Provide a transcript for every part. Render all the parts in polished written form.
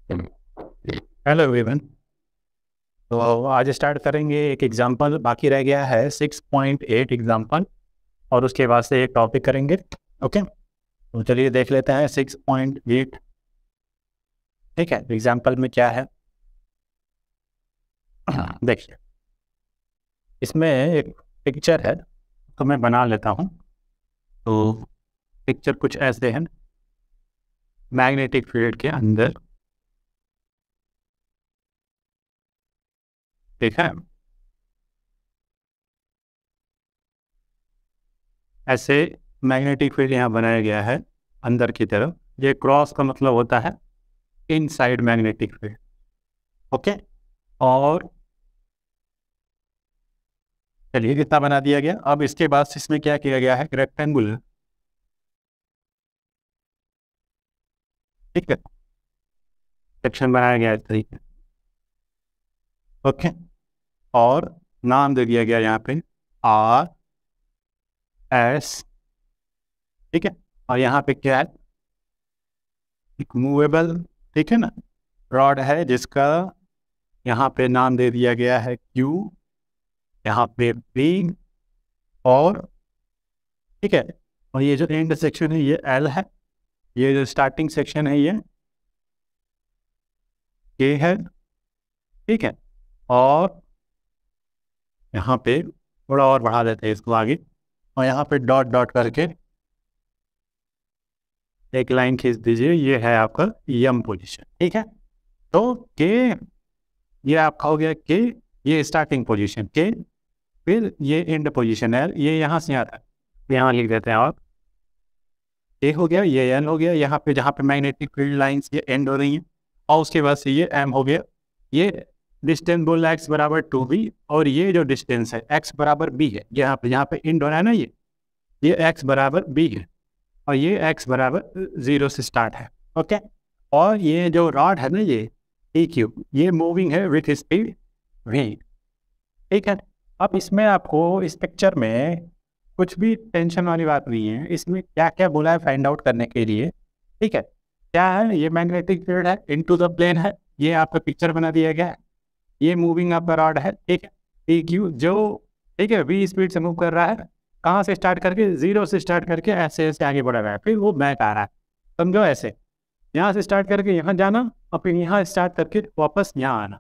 Hello everyone. तो आज start करेंगे एक एग्जांपल, बाकी रह गया है 6.8 एग्जांपल और उसके बाद से एक टॉपिक करेंगे। ओके, तो चलिए देख लेते हैं 6.8। ठीक है, एग्जांपल में क्या है देखिए, इसमें एक पिक्चर है तो मैं बना लेता हूँ। तो पिक्चर कुछ ऐसे है, मैग्नेटिक फील्ड के अंदर, ठीक है, ऐसे मैग्नेटिक फील्ड यहाँ बनाया गया है अंदर की तरफ। ये क्रॉस का मतलब होता है इनसाइड मैग्नेटिक फील्ड। ओके, और चलिए कितना बना दिया गया। अब इसके बाद इसमें क्या किया गया है, रेक्टेंगुलर, ठीक है, सेक्शन बनाया गया है इस तरीके। ओके, और नाम दे दिया गया यहाँ पे आर एस, ठीक है, और यहाँ पे क्या है, एक मूवेबल, ठीक है ना, रॉड है जिसका यहाँ पे नाम दे दिया गया है क्यू, यहाँ पे बी, और ठीक है, और ये जो एंड सेक्शन है ये एल है, ये जो स्टार्टिंग सेक्शन है ये के है, ठीक है, और यहाँ पे थोड़ा और बढ़ा देते हैं इसको आगे, और यहाँ पे डॉट डॉट करके एक लाइन खींच दीजिए, ये है आपका यम पोजीशन। ठीक है, तो के, ये आपका हो गया के, ये स्टार्टिंग पोजीशन के, फिर ये एंड पोजीशन है, ये यहाँ से आता है, यहाँ लिख देते हैं आप ए हो गया, ये एन हो गया, यहाँ पे जहाँ पे मैग्नेटिक फील्ड लाइंस ये एंड हो रही हैं, और उसके बाद से ये एम हो गया। ये डिस्टेंस बोल एक्स बराबर 2b, और ये जो डिस्टेंस है एक्स बराबर बी है, यहाँ पे एंड हो रहा है ना, ये एक्स बराबर बी है, और ये एक्स बराबर 0 से स्टार्ट है। ओके, और ये जो रॉड है ना, ये ई क्यू, ये मूविंग है विथ स्पीड v। ठीक है, अब इसमें आपको इस पिक्चर में कुछ भी टेंशन वाली बात नहीं है, इसमें क्या क्या बोला है फाइंड आउट करने के लिए। ठीक है, क्या है, ये मैग्नेटिक फील्ड है, इनटू द प्लेन है, ये आपका पिक्चर बना दिया गया है, ये मूविंग आपका रॉड है, ठीक है, ई क्यू जो, ठीक है, v स्पीड से मूव कर रहा है, कहाँ से स्टार्ट करके, 0 से स्टार्ट करके ऐसे ऐसे आगे बढ़ रहा है, फिर वो बैक आ रहा है, समझो, ऐसे यहाँ से स्टार्ट करके यहाँ जाना, और फिर यहाँ स्टार्ट करके वापस यहाँ आना,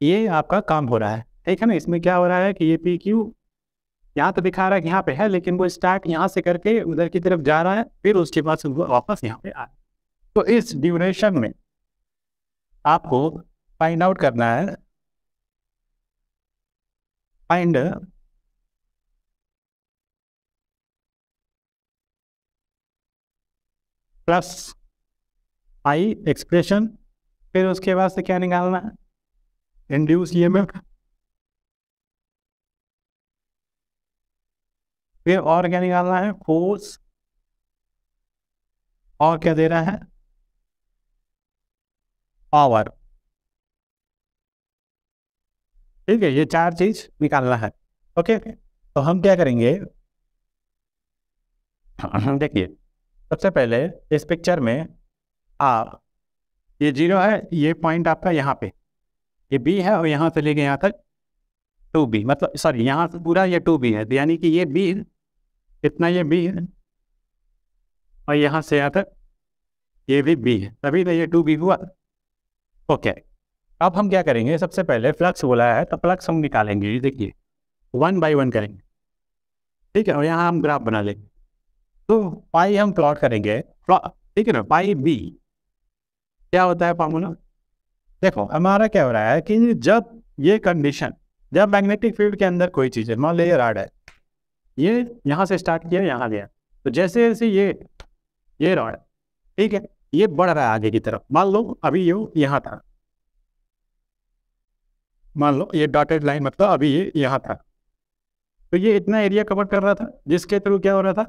ये आपका काम हो रहा है। ठीक है ना, इसमें क्या हो रहा है कि ये पी क्यू यहाँ तो दिखा रहा है कि यहाँ पे है, लेकिन वो स्टार्ट यहाँ से करके उधर की तरफ जा रहा है, फिर उसके बाद वापस यहाँ पे आ रहा है। तो इस ड्यूरेशन में आपको फाइंड आउट करना है, फाइंड प्लस आई एक्सप्रेशन, फिर उसके बाद से क्या निकालना है, इंड्यूस ईएमएफ, फिर और क्या निकालना है, फोर्स, और क्या दे रहा है, पावर। ठीक है, ये 4 चीज निकालना है। ओके, तो हम क्या करेंगे, देखिए, सबसे पहले इस पिक्चर में आप, ये 0 है, ये पॉइंट आपका यहाँ पे, ये बी है, और यहाँ से लेके यहाँ तक 2b, मतलब सॉरी, यहाँ से पूरा ये 2b है, यानी कि ये b, इतना ये b है, और यहाँ से यहाँ तक ये भी b है, तभी तो ये 2b हुआ। ओके, अब हम क्या करेंगे, सबसे पहले फ्लक्स बोला है तो फ्लक्स हम निकालेंगे, देखिए 1 बाई 1 करेंगे, ठीक है, और यहाँ हम ग्राफ बना लेंगे, तो पाई हम प्लॉट करेंगे, ठीक है ना, पाई b क्या होता है फॉर्मूला। देखो हमारा क्या हो रहा है कि जब ये कंडीशन, जब मैग्नेटिक फील्ड के अंदर कोई चीज़ है, मान लो ये रॉड है, ये यहाँ से स्टार्ट किया यहाँ गया, तो जैसे जैसे ये रॉड, ठीक है, ये बढ़ रहा है आगे की तरफ, मान लो अभी ये यहाँ था, मान लो ये डॉटेड लाइन, मतलब अभी ये यहाँ था, तो ये इतना एरिया कवर कर रहा था, जिसके थ्रू क्या हो रहा था,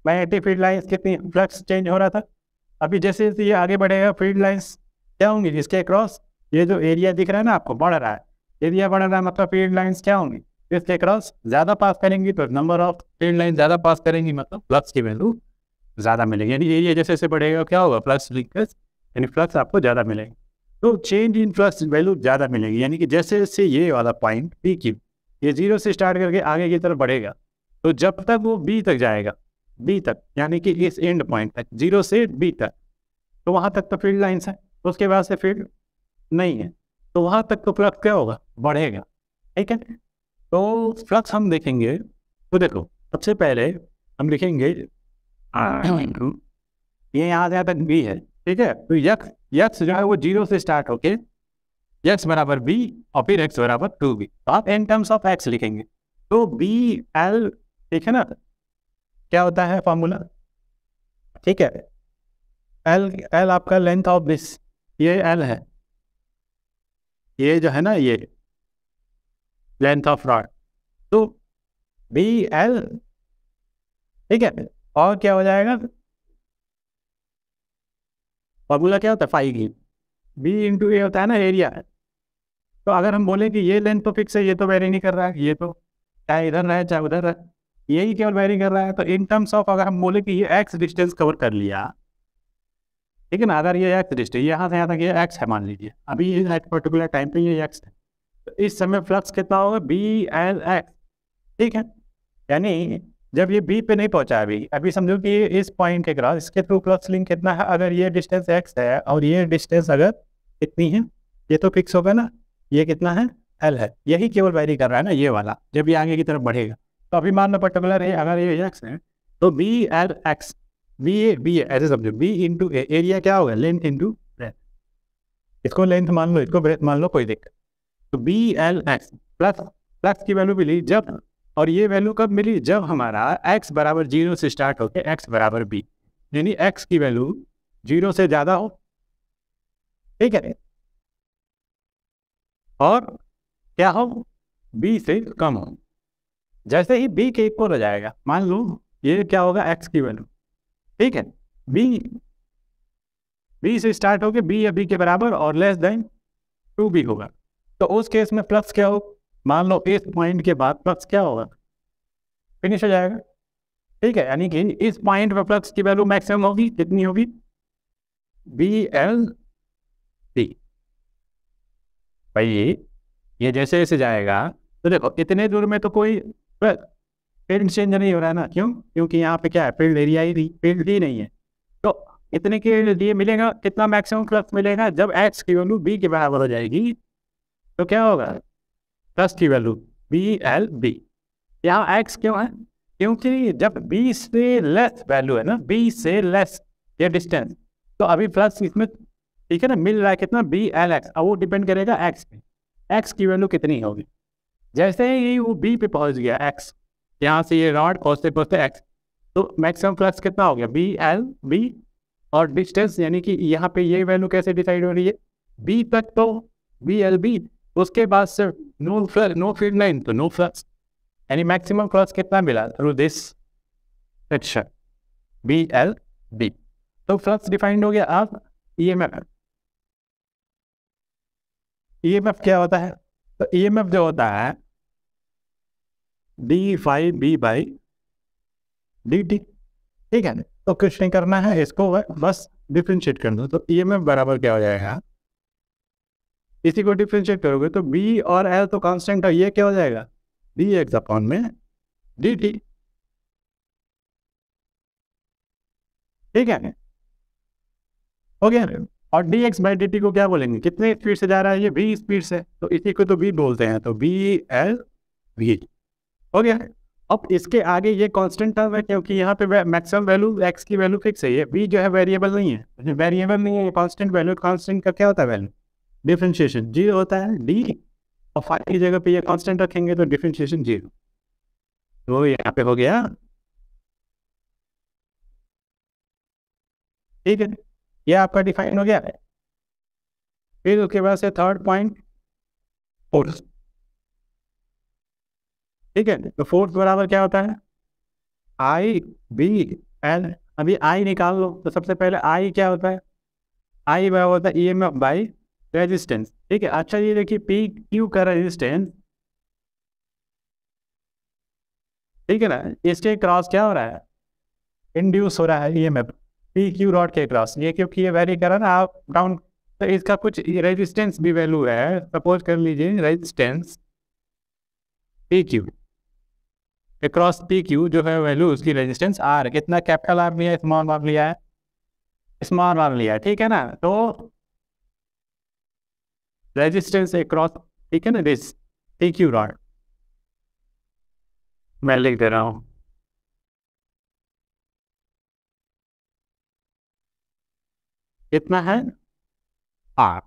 मैग्नेटिक फील्ड लाइन्स कितनी, फ्लक्स चेंज हो रहा था। अभी जैसे जैसे ये आगे बढ़ेगा, फील्ड लाइन्स क्या होंगी, इसके क्रॉस ये जो एरिया दिख रहा है ना आपको, बढ़ रहा है, एरिया बढ़ रहा है, मतलब फील्ड लाइन्स क्या होंगी, इसके क्रॉस ज़्यादा पास करेंगी, तो नंबर ऑफ फील्ड लाइन ज़्यादा पास करेंगी, मतलब फ्लक्स की वैल्यू ज़्यादा मिलेगी, यानी एरिया जैसे जैसे बढ़ेगा क्या होगा, फ्लक्स लिंकेज यानी फ्लक्स आपको ज़्यादा मिलेगा। तो चेंज इन फ्लक्स वैल्यू ज़्यादा मिलेगी, यानी कि जैसे जैसे ये वाला पॉइंट पी क्यू ये 0 से स्टार्ट करके आगे की तरफ बढ़ेगा, तो जब तक वो बी तक जाएगा, बी तक यानी कि इस एंड पॉइंट तक 0 से बी तक, तो वहाँ तक तो फील्ड लाइन्स है, उसके बाद से फील्ड नहीं है, तो वहाँ तक तो फ्लक्स क्या होगा, बढ़ेगा। ठीक है, तो फ्लक्स हम देखेंगे, तो देखो सबसे पहले हम लिखेंगे ये यहाँ से यहाँ तक बी है, ठीक है, तो यक्स जो है वो 0 से स्टार्ट होके x बराबर बी और फिर x बराबर 2b, तो आप इन टर्म्स ऑफ x लिखेंगे। तो बी एल, ठीक है ना, क्या होता है फॉर्मूला, ठीक है, एल आपका लेंथ ऑफ दिस, ये एल है, ये जो है ना ये लेंथ ऑफ रॉड, तो बी एल, ठीक है, और क्या हो जाएगा, फॉर्मूला क्या होता है फाई की, बी इंटू ए होता है ना एरिया। तो अगर हम बोले कि ये लेंथ तो फिक्स है, ये तो वेरी नहीं कर रहा है, ये तो चाहे इधर रहे चाहे उधर रहे, यही केवल वेरी कर रहा है, तो इन टर्म्स ऑफ अगर हम बोले कि ये एक्स डिस्टेंस कवर कर लिया, ठीक है ना, अगर ये एक्स डिस्टेंस यहाँ से यहाँ तक ये एक्स है मान लीजिए, अभी एट पर्टिकुलर टाइम पे ये एक्स है, तो इस समय फ्लक्स कितना होगा, बी एल एक्स, ठीक है, यानी जब ये बी पे नहीं पहुंचा अभी समझो कि ये इस पॉइंट के क्रॉस इसके थ्रू फ्लक्स लिंक कितना है, अगर ये डिस्टेंस एक्स है और ये डिस्टेंस अगर कितनी है, ये तो फिक्स होगा ना, ये कितना है, एल है, यही केवल वेरी कर रहा है ना ये वाला, जब ये आगे की तरफ बढ़ेगा, तो अभी मान लो पर्टिकुलर है अगर ये एक्स है, तो बी एल एक्स, बी ऐसे समझो, बी इंटू एरिया क्या होगा, लेंथ इंटू ब्रेथ, इसको लेंथ मान लो, इसको ब्रेथ मान लो, कोई दिक्कत, तो बी एल एक्स प्लस की वैल्यू मिली जब, और ये वैल्यू कब मिली, जब हमारा x बराबर 0 से स्टार्ट होके x बराबर b, यानी x की वैल्यू 0 से ज़्यादा हो, ठीक है, और क्या हो, b से कम हो। जैसे ही b के इक्वल हो जाएगा, मान लो ये क्या होगा, x की वैल्यू, ठीक है, b से स्टार्ट होके b या b के बराबर और लेस देन 2b होगा, तो उस केस में फ्लक्स क्या हो, मान लो इस पॉइंट के बाद फ्लक्स क्या होगा, फिनिश हो जाएगा, ठीक है, यानी कि इस पॉइंट पर फ्लक्स की वैल्यू मैक्सिमम होगी, कितनी होगी, बी एल डी। भाई ये जैसे जैसे जाएगा, तो देखो इतने दूर में तो कोई फील्ड चेंज नहीं हो रहा है ना, क्यों, क्योंकि यहाँ पे क्या है, फील्ड एरिया ही फील्ड ही नहीं है, तो इतने के लिए मिलेगा कितना मैक्सिमम फ्लक्स मिलेगा, जब एक्स की वैल्यू बी के बराबर हो जाएगी, तो क्या होगा, फ्लक्स की वैल्यू बी एल बी। यहाँ एक्स क्यों है, क्योंकि जब बी से लेस वैल्यू है ना, बी से लेस ये डिस्टेंस, तो अभी फ्लक्स इसमें, ठीक है ना, मिल रहा है कितना, बी एल एक्स, अब वो डिपेंड करेगा एक्स पे, एक्स की वैल्यू कितनी होगी, जैसे ही वो बी पे पहुंच गया एक्स, यहाँ से ये रॉड पहुँचते पहुँचते एक्स, तो मैक्सिमम फ्लक्स कितना हो गया, बी एल बी, और डिस्टेंस यानी कि यहाँ पे ये वैल्यू कैसे डिसाइड हो रही है, बी तक तो बी एल बी, उसके बाद से नो फील्ड लाइन तो नो फ्लक्स, यानी मैक्सिमम फ्लक्स कितना मिला through this section B L B. तो फ्लक्स डिफाइंड हो गया। अब ईएमएफ क्या होता है, तो ईएमएफ जो होता है D phi B by D T, ठीक है, तो कुछ नहीं करना है, इसको बस डिफ्रेंशिएट कर दो, तो ईएमएफ बराबर क्या हो जाएगा, इसी को डिफ्रेंशिएट करोगे तो बी और एल तो कांस्टेंट है, ये क्या हो जाएगा, डी एक्स अपॉन में डी टी, ठीक है, हो गया। और D x by D T को क्या बोलेंगे, कितने स्पीड से जा रहा है, ये बी स्पीड से, तो इसी को तो बी बोलते हैं, तो बी एल वी हो गया। अब इसके आगे ये कांस्टेंट टर्म है, क्योंकि यहाँ पे मैक्सिमम वैल्यू एक्स की वैल्यू फिक्स है, ये बी जो है वेरिएबल नहीं है, वेरिएबल नहीं है, कांस्टेंट वैल्यू, कांस्टेंट का क्या होता है वैल्यू, डिफरेंशिएशन जीरो होता है, डी और फाइव की जगह पे ये कांस्टेंट रखेंगे तो डिफरेंशिएशन जीरो, तो यहाँ पे हो गया, ठीक है, ये आपका डिफाइन हो गया है। फिर उसके बाद से थर्ड पॉइंट फोर्स, ठीक है, तो फोर्स बराबर क्या होता है, आई बी एल, अभी आई निकाल लो, तो सबसे पहले आई क्या होता है, आई बराबर होता है ईएमएफ बाई रेजिस्टेंस, ठीक है। अच्छा ये देखिए पी क्यू का रेजिस्टेंस, ठीक है ना, इसके क्रॉस क्या हो रहा है, इंड्यूस हो रहा है ईएमएफ, पी क्यू रॉड के क्रॉस, ये क्योंकि ये वेरी कर रहा है ना अप डाउन, तो इसका कुछ रेजिस्टेंस भी वैल्यू है। सपोज कर लीजिए resistance P Q across P Q जो है वैल्यू उसकी रेजिस्टेंस आर, कितना कैपिटल आर लिया है, स्मॉल आर लिया है, स्मॉल आर लिया है, ठीक है ना। तो रेजिस्टेंस अक्रॉस, ठीक है ना, दिस पी क्यू रॉड मैं लिख दे रहा हूं, कितना है आर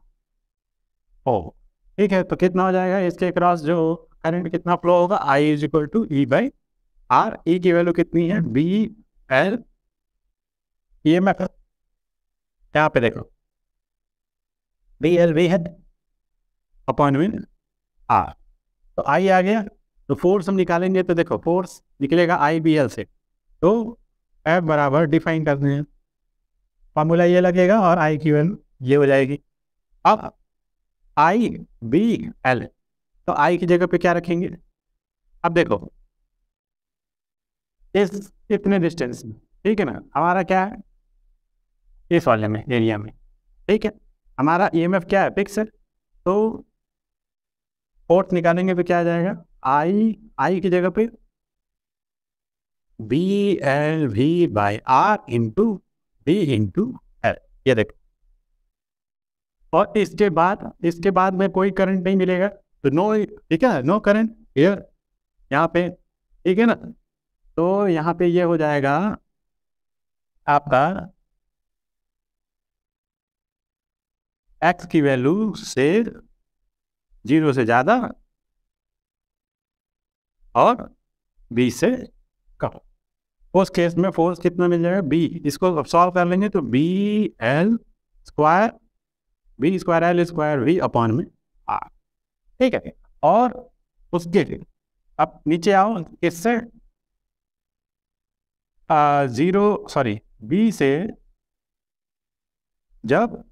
ओ, ठीक है। तो कितना हो जाएगा इसके क्रॉस जो करंट कितना फ्लो होगा, I is equal to E by R. E की वैल्यू कितनी है, B L E M F, यहाँ पे देखो बी एल वी है अपॉन में आर। तो आई आ गया, तो फोर्स हम निकालेंगे, तो देखो फोर्स निकलेगा आई बी एल से, तो एफ बराबर डिफाइन करते हैं, फॉर्मूला ये लगेगा और आई की वैल्यू ये हो जाएगी। अब आई बी एल, तो आई की जगह पे क्या रखेंगे, अब देखो इस इतने डिस्टेंस में, ठीक है ना, हमारा क्या है इस वाले में एरिया में, ठीक है, हमारा ईएमएफ क्या है फिक्स है। तो फोर्स निकालेंगे तो क्या आ जाएगा, आई की जगह पे B L V by R into B into L, ये देखो। और इसके बाद में कोई करंट नहीं मिलेगा, तो नो, ठीक है, नो करंट हियर, यहाँ पे, ठीक है ना। तो यहाँ पे ये हो जाएगा आपका एक्स की वैल्यू से 0 से ज़्यादा और बी से कम। उस केस में फोर्स कितना मिल जाएगा, बी, इसको सॉल्व कर लेंगे तो B L square L square V upon में आर, ठीक है। और उसके अब नीचे आओ, किससे बी से जब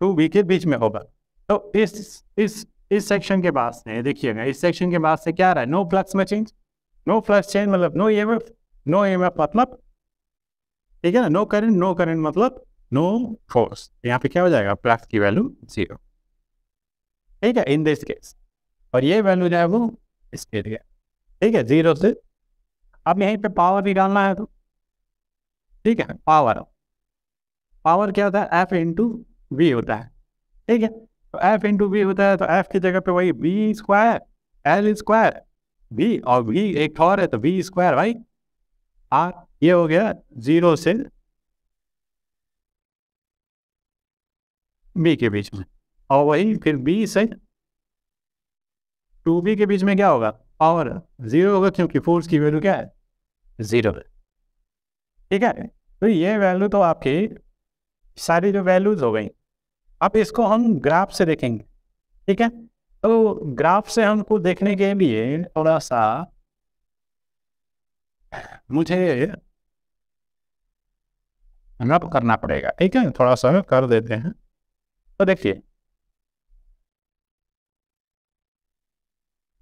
2b के बीच में होगा, तो इस सेक्शन के बाद से देखिएगा, इस सेक्शन के बाद से क्या आ रहा है, नो फ्लक्स में चेंज, नो फ्लक्स चेंज मतलब नो ईएमएफ, नो ईएमएफ मतलब, ठीक है ना, नो करंट मतलब नो फोर्स, यहाँ पे क्या हो जाएगा, फ्लक्स की वैल्यू 0, ठीक है, इन दिस केस। और ये वैल्यू जो है वो इसके लिए, ठीक है, 0 से। अब यहीं पे पावर निकालना है, तो ठीक है, पावर क्या होता है, एफ इंटू वी होता है, ठीक है। तो एफ इंटू वी होता है, तो एफ की जगह पे वही B square L square V, और वी एक और है तो वी स्क्वायर भाई आर, ये हो गया 0 से बी के बीच में। और वही फिर बी से 2b के बीच में क्या होगा, पावर 0 होगा, क्योंकि फोर्स की वैल्यू क्या है 0 है, ठीक है। तो ये वैल्यू तो आपकी सारी जो वैल्यूज हो गई। अब इसको हम ग्राफ से देखेंगे, ठीक है। तो ग्राफ से हमको देखने के लिए थोड़ा सा मुझे रब करना पड़ेगा, ठीक है, थोड़ा सा कर देते हैं। तो देखिए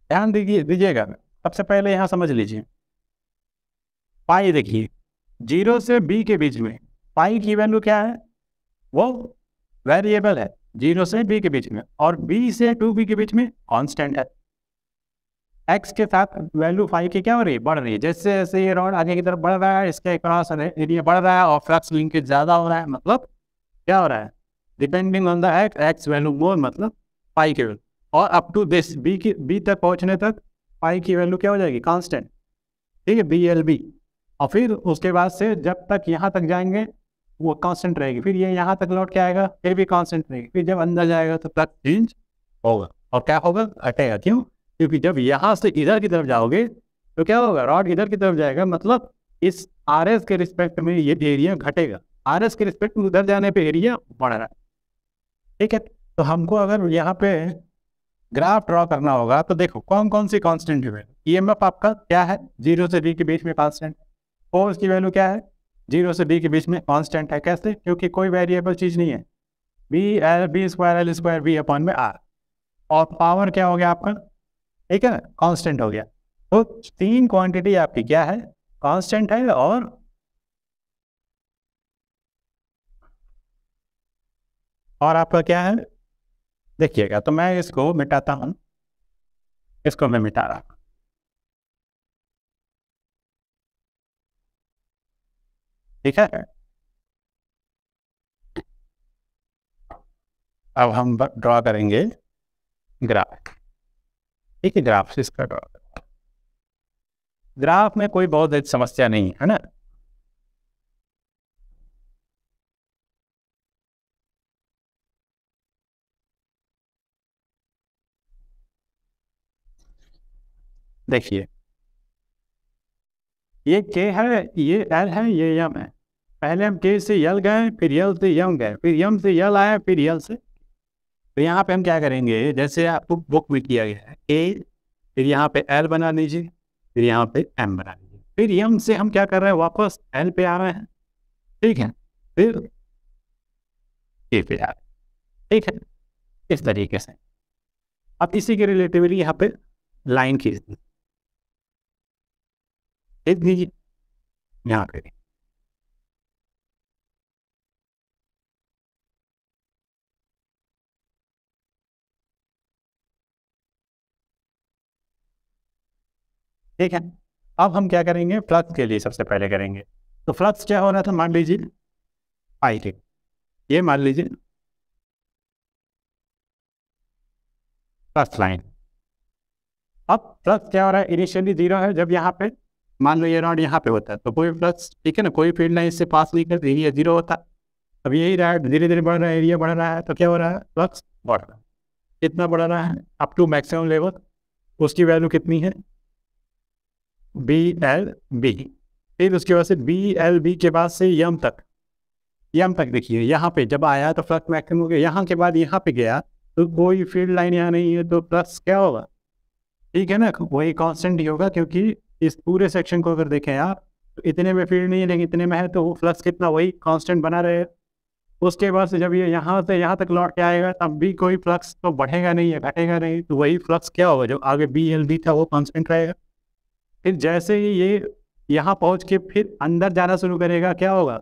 ध्यान दीजिएगा, सबसे पहले यहाँ समझ लीजिए, पाई देखिए 0 से b के बीच में पाई की वैल्यू क्या है, वो वेरिएबल है 0 से b के बीच में, और b से 2b के बीच में कांस्टेंट है। x के साथ वैल्यू फाई की क्या हो रही है, बढ़ रही है, जैसे जैसे ये रॉड आगे की तरफ बढ़ रहा है, इसके क्रॉस एरिया बढ़ रहा है और फ्लक्स लिंकेज ज़्यादा हो रहा है, मतलब क्या हो रहा है, depending on the x value मोर, मतलब पाई की वैल्यू, और अप टू दिस बी तक पहुंचने तक पाई की वैल्यू क्या हो जाएगी, कांस्टेंट, ठीक है, बी एल बी। और फिर उसके बाद से जब तक यहाँ तक जाएंगे वो कांस्टेंट रहेगी, फिर ये यहाँ तक लौट के आएगा, फिर भी कांस्टेंट रहेगी, फिर जब अंदर जाएगा तो फ्लक्स चेंज होगा, और क्या होगा, घटेगा। क्यों, क्योंकि जब यहाँ से इधर की तरफ जाओगे तो क्या होगा, रॉड इधर की तरफ जाएगा, मतलब इस आर एस के रिस्पेक्ट में ये एरिया घटेगा, आर एस के रिस्पेक्ट में उधर जाने पे एरिया बढ़ रहा है, ठीक है। तो हमको अगर यहाँ पे ग्राफ ड्रॉ करना होगा तो देखो कौन कौन सी कांस्टेंट है, ईएमएफ आपका क्या है 0 से b के बीच में कांस्टेंट, फोर्स की वैल्यू क्या है 0 से b के बीच में कांस्टेंट है, कैसे, क्योंकि कोई वेरिएबल चीज़ नहीं है, B square L square V upon में आर। और पावर क्या हो गया आपका, ठीक है, कांस्टेंट हो गया। तो 3 क्वांटिटी आपकी क्या है, कांस्टेंट है और और आपका क्या है देखिएगा। तो मैं इसको मिटाता हूँ, इसको मैं मिटा रहा हूँ। ठीक है, अब हम ड्रॉ करेंगे ग्राफ। ठीक है, ग्राफ से इसका ड्रॉ। ग्राफ में कोई बहुत बड़ी समस्या नहीं है ना। देखिए, ये के है, ये एल है, ये यम है। पहले हम के से यल गए, फिर यल से यम गए, फिर यम से यल आया, फिर यल से। तो यहाँ पे हम क्या करेंगे, जैसे आपको बुक में किया गया है ए, फिर यहाँ पे एल बना लीजिए, फिर यहाँ पे एम बना लीजिए, फिर यम से हम क्या कर रहे हैं, वापस एल पे आ रहे हैं। ठीक है, फिर ए पे आ रहे हैं। ठीक है, इस तरीके से। अब इसी के रिलेटिवली यहाँ पे लाइन खींच दीजिए यहाँ पे। ठीक है, अब हम क्या करेंगे, फ्लक्स के लिए सबसे पहले करेंगे। तो फ्लक्स क्या हो रहा था, मान लीजिए आई टी, ये मान लीजिए फ्लक्स लाइन। अब फ्लक्स क्या हो रहा है, इनिशियली जीरो है। जब यहाँ पे मान लो ये रॉड यहाँ पे होता है तो कोई फ्लक्स, ठीक है ना, कोई फील्ड लाइन इससे पास नहीं करती, एरिया जीरो होता। अब यही रहा है, धीरे धीरे बढ़ रहा है, एरिया बढ़ रहा है, तो क्या हो रहा है, फ्लक्स बढ़ रहा है। कितना बढ़ रहा है, अप टू मैक्सिमम लेवल। उसकी वैल्यू कितनी है, बी एल बी। फिर उसके बाद से बी एल बी के बाद से यम तक, यम तक देखिए यहाँ पे जब आया तो फ्लक्स मैक्सिमम हो गया। यहाँ के बाद यहाँ पे गया तो कोई फील्ड लाइन यहाँ नहीं है, तो फ्लक्स क्या होगा, ठीक है ना, वही कांस्टेंट ही होगा। क्योंकि इस पूरे सेक्शन को अगर देखें आप तो इतने में फील्ड नहीं है, लेकिन इतने में है, तो वो फ्लक्स कितना, वही कांस्टेंट बना रहे। उसके बाद से जब ये यहाँ से यहाँ तक लौट के आएगा तब भी कोई फ्लक्स तो बढ़ेगा नहीं है, घटेगा नहीं, तो वही फ्लक्स क्या होगा, जो आगे बी एल बी था वो कांस्टेंट रहेगा। फिर जैसे ही ये यहाँ पहुँच के फिर अंदर जाना शुरू करेगा, क्या होगा,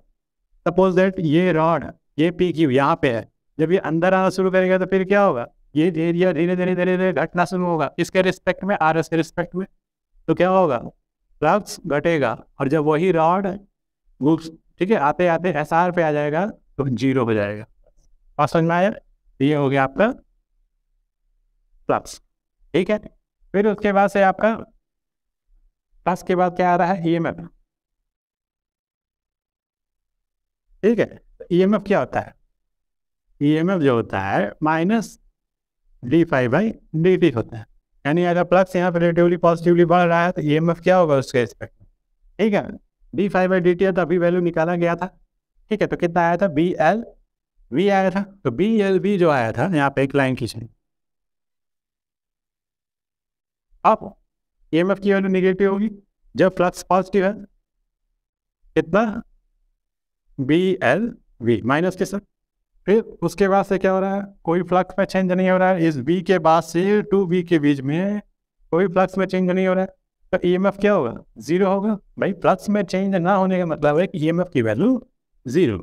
सपोज दैट ये रॉड, ये पी क्यू यहाँ पे है, जब ये अंदर आना शुरू करेगा तो फिर क्या होगा, ये एरिया धीरे धीरे धीरे धीरे घटना शुरू होगा इसके रिस्पेक्ट में, आर एस के रिस्पेक्ट में। तो क्या होगा, फ्लक्स घटेगा। और जब वही रॉड ठीक है आते आते एस आर पे आ जाएगा तो जीरो हो जाएगा। और समझ में आया, ये हो गया आपका फ्लक्स। ठीक है, फिर उसके बाद से आपका फ्लक्स के बाद क्या आ रहा है, ईएमएफ। ठीक है, ईएमएफ क्या होता है, ईएमएफ जो होता है minus D five by D T होता है। यानी अगर फ्लक्स यहाँ पे रिलेटिवली पॉजिटिवली बढ़ रहा है तो ईएमएफ क्या होगा उसके रिस्पेक्ट में। ठीक है, D five by D T है तो अभी वैल्यू निकाला गया था। ठीक है, तो कितना आया था, बी एल वी आया था। तो बी एल बी जो आया था, यहाँ पे एक लाइन खींचनी। अब ईएमएफ की वैल्यू निगेटिव होगी जब फ्लक्स पॉजिटिव है, कितना, बी एल वी माइनस के साथ। फिर उसके बाद से क्या हो रहा है, कोई फ्लक्स में चेंज नहीं हो रहा है, इस बी के बाद से टू बी के बीच में कोई फ्लक्स में चेंज नहीं हो रहा है, तो ईएमएफ क्या होगा, जीरो होगा। भाई फ्लक्स में चेंज ना होने का मतलब है कि ईएमएफ की वैल्यू जीरो।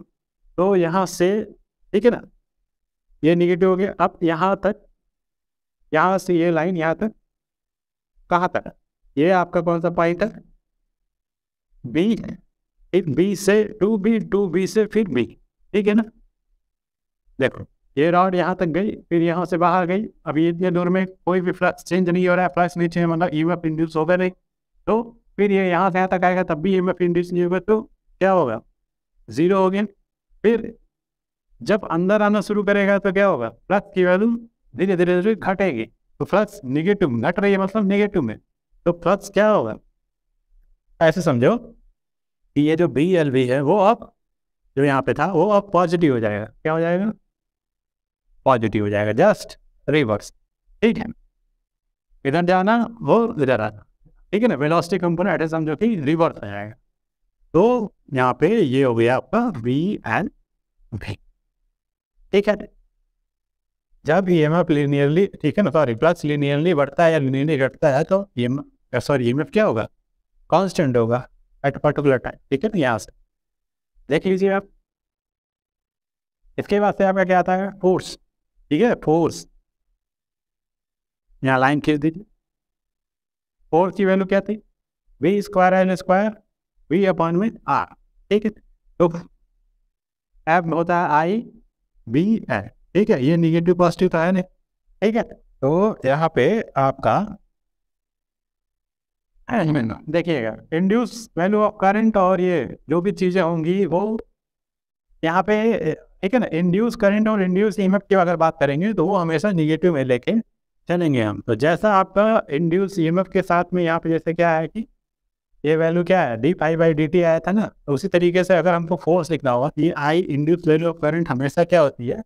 तो यहाँ से, ठीक है ना, ये निगेटिव हो गया। अब यहाँ तक, यहाँ से ये लाइन यहाँ तक, कहाँ तक, ये आपका कौन सा पॉइंट है, बी। बी से टू बी, टू बी से फिर बी। ठीक है ना, देखो ये रॉड यहाँ तक गई, फिर यहाँ से बाहर गई। अभी इतने दूर में कोई भी फ्लक्स चेंज नहीं हो रहा है, फ्लक्स नहीं चेंज मतलब ईएमएफ इंड्यूस होगा नहीं। तो फिर ये यहाँ से यहाँ तक आएगा तब भी ईएमएफ इंड्यूस नहीं होगा, तो क्या होगा, जीरो हो गया। फिर जब अंदर आना शुरू करेगा तो क्या होगा, फ्लक्स की वैल्यू धीरे धीरे धीरे घटेगी। तो फ्लक्स निगेटिव घट रही है मतलब निगेटिव में, तो फ्लक्स क्या होगा, ऐसे समझो कि ये जो बी एल बी है वो अब जो यहाँ पे था वो अब पॉजिटिव हो जाएगा। क्या हो जाएगा, पॉजिटिव हो जाएगा, जस्ट रिवर्स। ठीक है, इधर जाना वो इधर आना। ठीक है ना, वेलोसिटी कंपोनेंट ऐसे समझो कि रिवर्स हो जाएगा। तो यहाँ पे ये हो गया आपका वी एंड वी। ठीक है, जब ईएमएफ लिनियरली, ठीक है ना, सॉरी फ्लक्स लिनियरली बढ़ता है या लिनियरली घटता है तो ईएमएफ क्या होगा, कांस्टेंट होगा एट पर्टिकुलर टाइम। ठीक है ना, यहाँ से देख लीजिए आप, इसके बाद से आपका क्या आता है, फोर्स। ठीक है, फोर्स, यहाँ लाइन खींच दीजिए। फोर्स की वैल्यू क्या थी, V square L square V upon में आर। ठीक है, तो एफ होता है आई बी एल। ठीक है, ये निगेटिव पॉजिटिव तो है नहीं। ठीक है, तो यहाँ पे आपका देखिएगा इंड्यूस वैल्यू ऑफ करंट और ये जो भी चीज़ें होंगी वो यहाँ पे, ठीक है ना। इंड्यूस करंट और इंड्यूस ईएमएफ की अगर बात करेंगे तो वो हमेशा निगेटिव में लेके चलेंगे हम। तो जैसा आपका इंड्यूस ईएमएफ के साथ में यहाँ पे जैसे क्या है कि ये वैल्यू क्या है, D pi by D T आया था ना, तो उसी तरीके से अगर हमको फोर्स लिखना होगा, ये आई इंड्यूस वैल्यू ऑफ करंट हमेशा क्या होती है,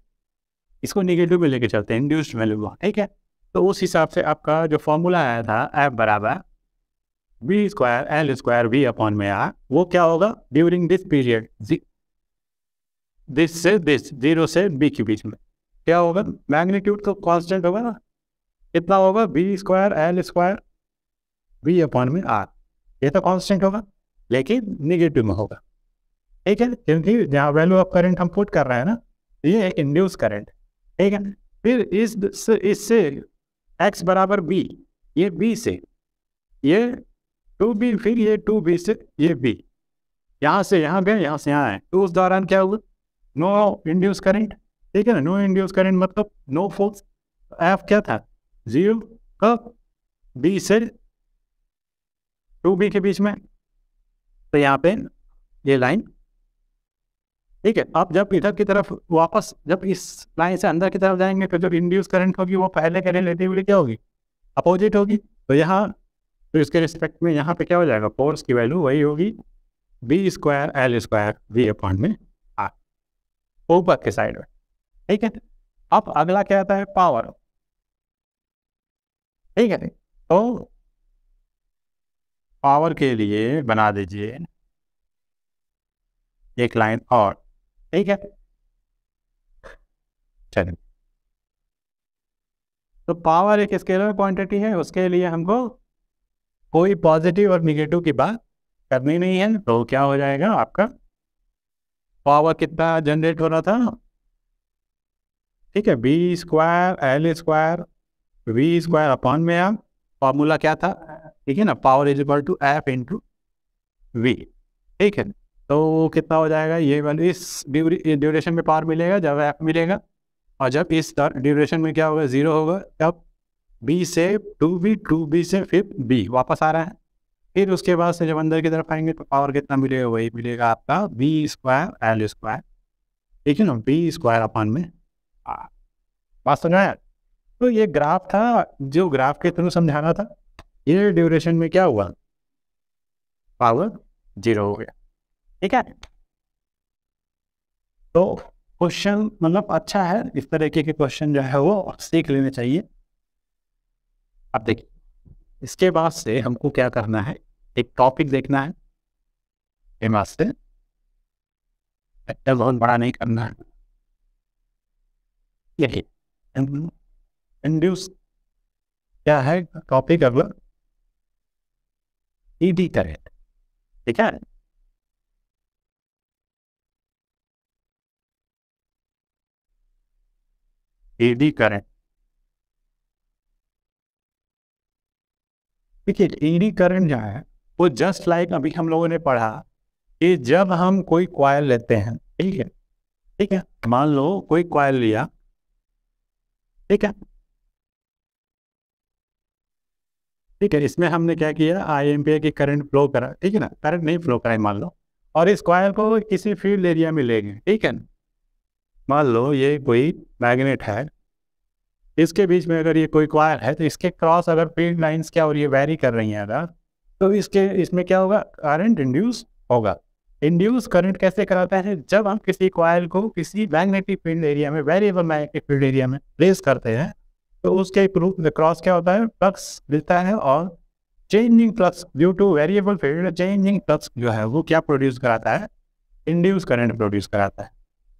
इसको निगेटिव में लेके चलते हैं, इंड्यूस्ड वैल्यू को। ठीक है, तो उस हिसाब से आपका जो फॉर्मूला आया था एफ बराबर B square L square V upon में आर, वो क्या होगा ड्यूरिंग दिस पीरियड, दिस से दिस, जीरो से बी के बीच में क्या होगा, मैग्नीट्यूड तो कांस्टेंट होगा ना, कितना होगा B square L square V upon में आर, ये तो कांस्टेंट होगा लेकिन निगेटिव में होगा। ठीक है, क्योंकि जहाँ वैल्यू ऑफ करंट हम पुट कर रहे हैं ना, ये एक इंड्यूस करंट। ठीक है, फिर इससे x बराबर b, ये b से ये 2b, फिर ये 2b से ये b, यहाँ से यहाँ गए, यहाँ से यहाँ आए, तो उस दौरान क्या हुआ, नो इंड्यूस करंट। ठीक है ना, नो इंड्यूस करंट मतलब नो फोर्स। एफ क्या था, 0, कब, b से 2b के बीच में, तो यहाँ पे ये लाइन। ठीक है, अब जब इधर की तरफ वापस, जब इस लाइन से अंदर की तरफ जाएंगे तो जब इंड्यूस करंट होगी वो पहले के रिलेटिवली क्या होगी, अपोजिट होगी। तो यहाँ तो इसके रिस्पेक्ट में यहाँ पे क्या हो जाएगा, फोर्स की वैल्यू वही होगी B square L square V upon में आर, ऊपर के साइड में। ठीक है, अब अगला क्या आता है, पावर। ठीक है, तो पावर के लिए बना दीजिए एक लाइन और। ठीक है, चलिए, तो पावर एक स्केलर क्वांटिटी है, उसके लिए हमको कोई पॉजिटिव और निगेटिव की बात करनी नहीं है। तो क्या हो जाएगा आपका, पावर कितना जनरेट हो रहा था, ठीक है, B square L square V square upon में आप, फॉर्मूला क्या था, ठीक है ना, power is equal to F into V. ठीक है, तो कितना हो जाएगा, ये वाली इस ड्यूरेशन में पावर मिलेगा जब एफ मिलेगा, और जब इस ड्यूरेशन में क्या होगा, 0 होगा, तब बी से 2b, 2b से फिर b वापस आ रहा है। फिर उसके बाद से जब अंदर की तरफ आएंगे तो पावर कितना मिलेगा, वही मिलेगा आपका बी स्क्वायर एल स्क्वायर। ठीक है ना, बी स्क्वायर अपॉन में आर। बात समझाया। तो ये ग्राफ था, जो ग्राफ के थ्रू समझाना था। ये ड्यूरेशन में क्या हुआ, पावर 0 हो गया। ठीक है, तो क्वेश्चन मतलब अच्छा है, इस तरीके के क्वेश्चन जो है वो सीख लेने चाहिए। अब देखिए, इसके बाद से हमको क्या करना है, एक टॉपिक देखना है, इसके बाद से बहुत बड़ा नहीं करना है। यही इंड्यूस क्या है टॉपिक, अगला ईडी करंट। ठीक है, ईडी करंट। देखिए, ईडी करंट जो है वो जस्ट लाइक अभी हम लोगों ने पढ़ा कि जब हम कोई कॉइल लेते हैं, ठीक है, ठीक है, मान लो कोई कॉइल लिया, ठीक है, ठीक है, इसमें हमने क्या किया, आई एम्पियर की करंट फ्लो करा, ठीक है ना, करंट नहीं फ्लो करा मान लो, और इस कॉइल को किसी फील्ड एरिया में ले गए, ठीक है, मान लो ये कोई मैग्नेट है, इसके बीच में अगर ये कोई कॉइल है तो इसके क्रॉस अगर फील्ड लाइंस क्या हो रही है, वेरी कर रही हैं अगर, तो इसमें क्या होगा, करंट इंड्यूस होगा। इंड्यूस करंट कैसे कराता है, जब हम किसी कॉइल को किसी मैग्नेटिक फील्ड एरिया में, वेरिएबल मैग्नेटिक फील्ड एरिया में प्लेस करते हैं, तो उसके क्रॉस क्या होता है, फ्लक्स मिलता है, और changing flux due to variable field, changing flux जो है वो क्या प्रोड्यूस कराता है, इंड्यूस करंट प्रोड्यूस कराता है।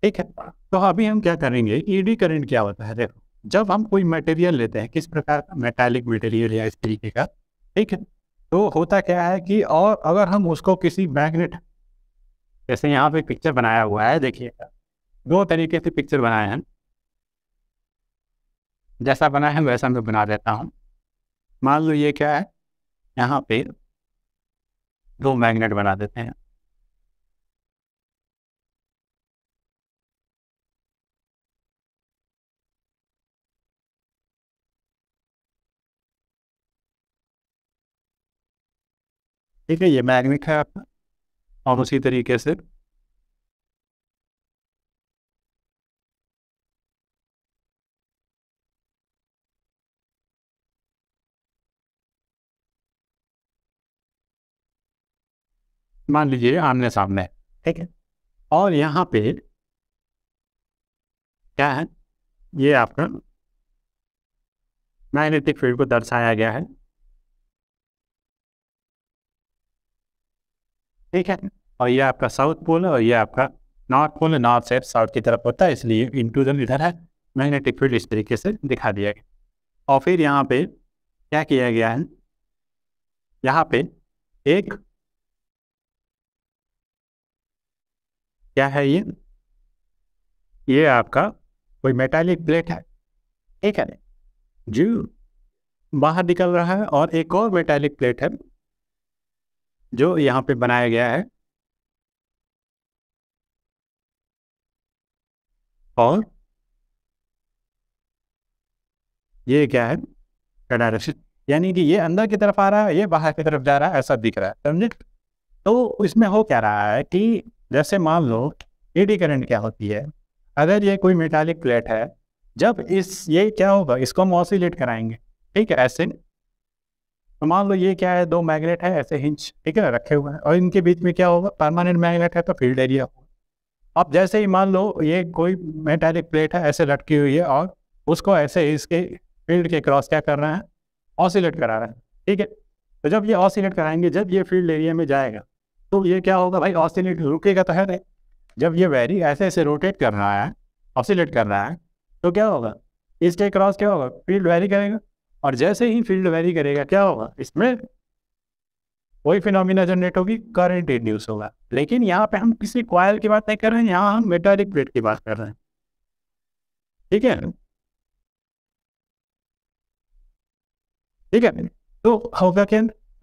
ठीक है, तो अभी हम क्या करेंगे, ईडी करंट क्या होता है, देखो, जब हम कोई मटेरियल लेते हैं, किस प्रकार का मेटालिक मटेरियल या इस तरीके का, ठीक है, तो होता क्या है कि, और अगर हम उसको किसी मैग्नेट, जैसे यहाँ पे पिक्चर बनाया हुआ है देखिएगा, दो तरीके से पिक्चर बनाए हैं, जैसा बना है वैसा मैं बना देता हूँ। मान लो ये क्या है, यहाँ पे दो मैग्नेट बना देते हैं। ठीक है, ये मैग्नेट है आपका। और उसी तरीके से मान लीजिए आमने सामने है, ठीक है। और यहाँ पे क्या है, ये आपका मैग्नेटिक फील्ड को दर्शाया गया है, ठीक है। और ये आपका साउथ पोल है और ये आपका नॉर्थ पोल है। नॉर्थ से साउथ की तरफ होता है, इसलिए इंट्रूजन इधर है, मैग्नेटिक फील्ड इस तरीके से दिखा दिया गया। और फिर यहाँ पे क्या किया गया है, यहाँ पे एक क्या है, ये आपका कोई मेटालिक प्लेट है, ठीक है, जो बाहर निकल रहा है। और एक और मेटालिक प्लेट है जो यहाँ पे बनाया गया है। और ये क्या है, डायरेक्शन, यानी कि ये अंदर की तरफ आ रहा है, ये बाहर की तरफ जा रहा है, ऐसा दिख रहा है, समझे। तो इसमें हो क्या रहा है कि जैसे मान लो एडी करंट क्या होती है, अगर ये कोई मेटालिक प्लेट है, जब ये क्या होगा, इसको हम ऑसिलेट कराएंगे, ठीक है, ऐसे। तो मान लो ये क्या है, दो मैग्नेट है ऐसे हिंच, ठीक है, रखे हुए हैं, और इनके बीच में क्या होगा, परमानेंट मैग्नेट है तो फील्ड एरिया होगा। अब जैसे ही मान लो ये कोई मेटालिक प्लेट है ऐसे लटकी हुई है, और उसको ऐसे इसके फील्ड के क्रॉस क्या कर रहा है, ऑसिलेट करा रहा है, ठीक है। तो जब ये ऑसिलेट कराएंगे, जब ये फील्ड एरिया में जाएगा, तो ये क्या होगा भाई, ऑसिलेट रुकेगा तो है नहीं। जब ये वैरी ऐसे ऐसे रोटेट कर रहा है, ऑसिलेट कर रहा है, तो क्या होगा, इसके क्रॉस क्या होगा, फील्ड वैरी करेगा। और जैसे ही फील्ड वैरी करेगा, क्या होगा, इसमें वही फिनोमिना जनरेट होगी, करंट इंड्यूस होगा। लेकिन यहाँ पे हम किसी कॉइल की बात नहीं कर रहे हैं, यहाँ हम मेटालिक प्लेट की बात कर रहे हैं, ठीक है, ठीक है। तो होगा क्या,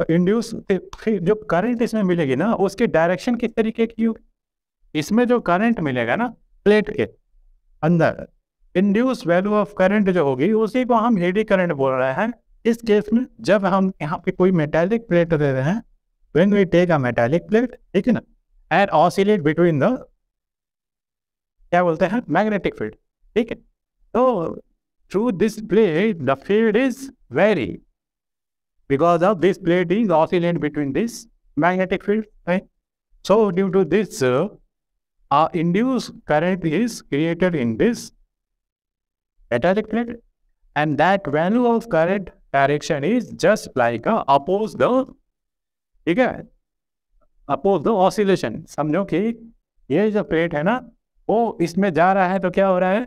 इंड्यूस जो करंट इसमें मिलेगी ना, उसकी डायरेक्शन किस तरीके की होगी, इसमें जो करंट मिलेगा ना प्लेट के अंदर, इंड्यूस वैल्यू ऑफ करंट जो होगी, उसी को हम एडी करंट बोल रहे हैं। इस केस में जब हम यहाँ पे कोई मेटालिक प्लेट दे रहे हैं, when we take a metallic plate, ठीक है ना, and oscillate between the क्या बोलते हैं, मैग्नेटिक फील्ड, ठीक है। तो through this plate the field is vary because of this plate is oscillate between this magnetic field, right? So due to this induced current is created in this metallic plate, and that value of current direction is just like oppose the, ठीक है, oppose the oscillation. समझो कि ये जो plate है ना, वो इसमें जा रहा है तो क्या हो रहा है,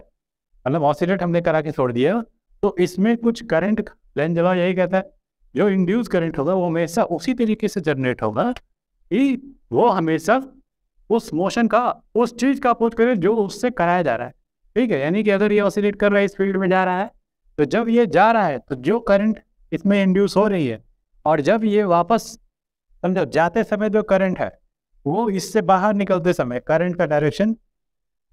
मतलब ऑसिलेट हमने करा के छोड़ दिया, तो इसमें कुछ करंट, लेंज लॉ यही कहता है, जो इंड्यूस करंट होगा वो हमेशा उसी तरीके से जनरेट होगा कि वो हमेशा उस मोशन का, उस चीज़ का अपोज करे जो उससे कराया जा रहा है, ठीक है। यानी कि अगर ये ऑसिलेट कर रहा है, इस फील्ड में जा रहा है, तो जब ये जा रहा है तो जो करंट इसमें इंड्यूस हो रही है, और जब ये वापस, समझो, जाते समय जो करंट है वो इससे बाहर निकलते समय करंट का डायरेक्शन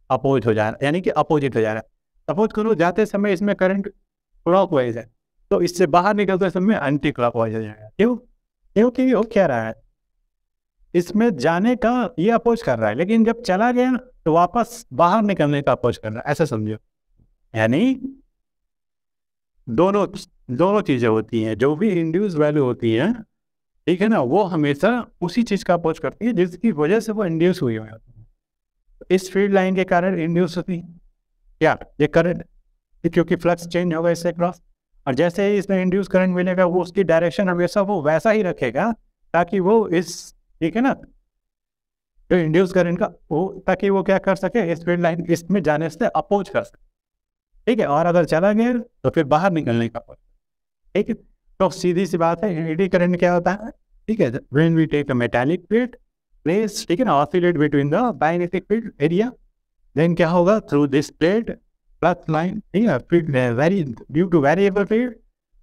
अपोज हो जा रहा है, यानी कि अपोजिट हो जा रहा है। सपोज करो जाते समय इसमें करंट क्लॉकवाइज है, तो इससे बाहर निकलते समय एंटी क्लॉकवाइज हो जाएगा। क्यों, क्योंकि वो क्या रहा है, इसमें जाने का ये अपोज कर रहा है, लेकिन जब चला गया तो वापस बाहर निकलने का अपोज कर रहा है, ऐसा समझो। यानी दोनों चीज़ें होती हैं, जो भी इंड्यूस वैल्यू होती है, ठीक है ना, वो हमेशा उसी चीज़ का अपोज करती है जिसकी वजह से वो इंड्यूस हुई है। इस फील्ड लाइन के कारण इंड्यूस होती है क्या, ये करंट, क्योंकि फ्लक्स चेंज होगा इससे क्रॉस, और जैसे ही इसमें इंड्यूस करंट मिलेगा वो उसकी डायरेक्शन हमेशा वो वैसा ही रखेगा, ताकि वो इस, ठीक है ना, जो इंड्यूस करंट का वो, ताकि वो क्या कर सके, इस फील्ड लाइन इसमें जाने से अपोज कर सके, ठीक है। और अगर चला गया तो फिर बाहर निकलने का अपोज, ठीक है। तो सीधी सी बात है, एडी करंट क्या होता है, ठीक है, when we take a metallic plate, place, ठीक है ना, oscillate between the magnetic field area, then क्या होगा, through this plate flux line, ठीक है, फिर vary due to variable field,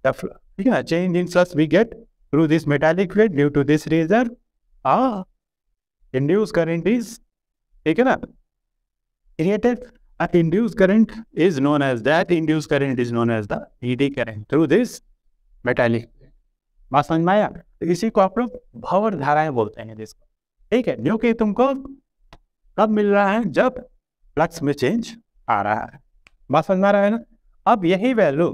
ठीक है, change in flux we get through this metallic plate due to this reason induce current is, ठीक है ना, created. Induced current is known as that. Induced current is known as the ED current through this metallic plate. बात समझ में आया? तो इसी को आप लोग भंवर धाराएं बोलते हैं जिसको, ठीक है, जो कि तुमको कब मिल रहा है, जब फ्लक्स में चेंज आ रहा है। बात समझ में आ रहा है ना? अब यही वैल्यू,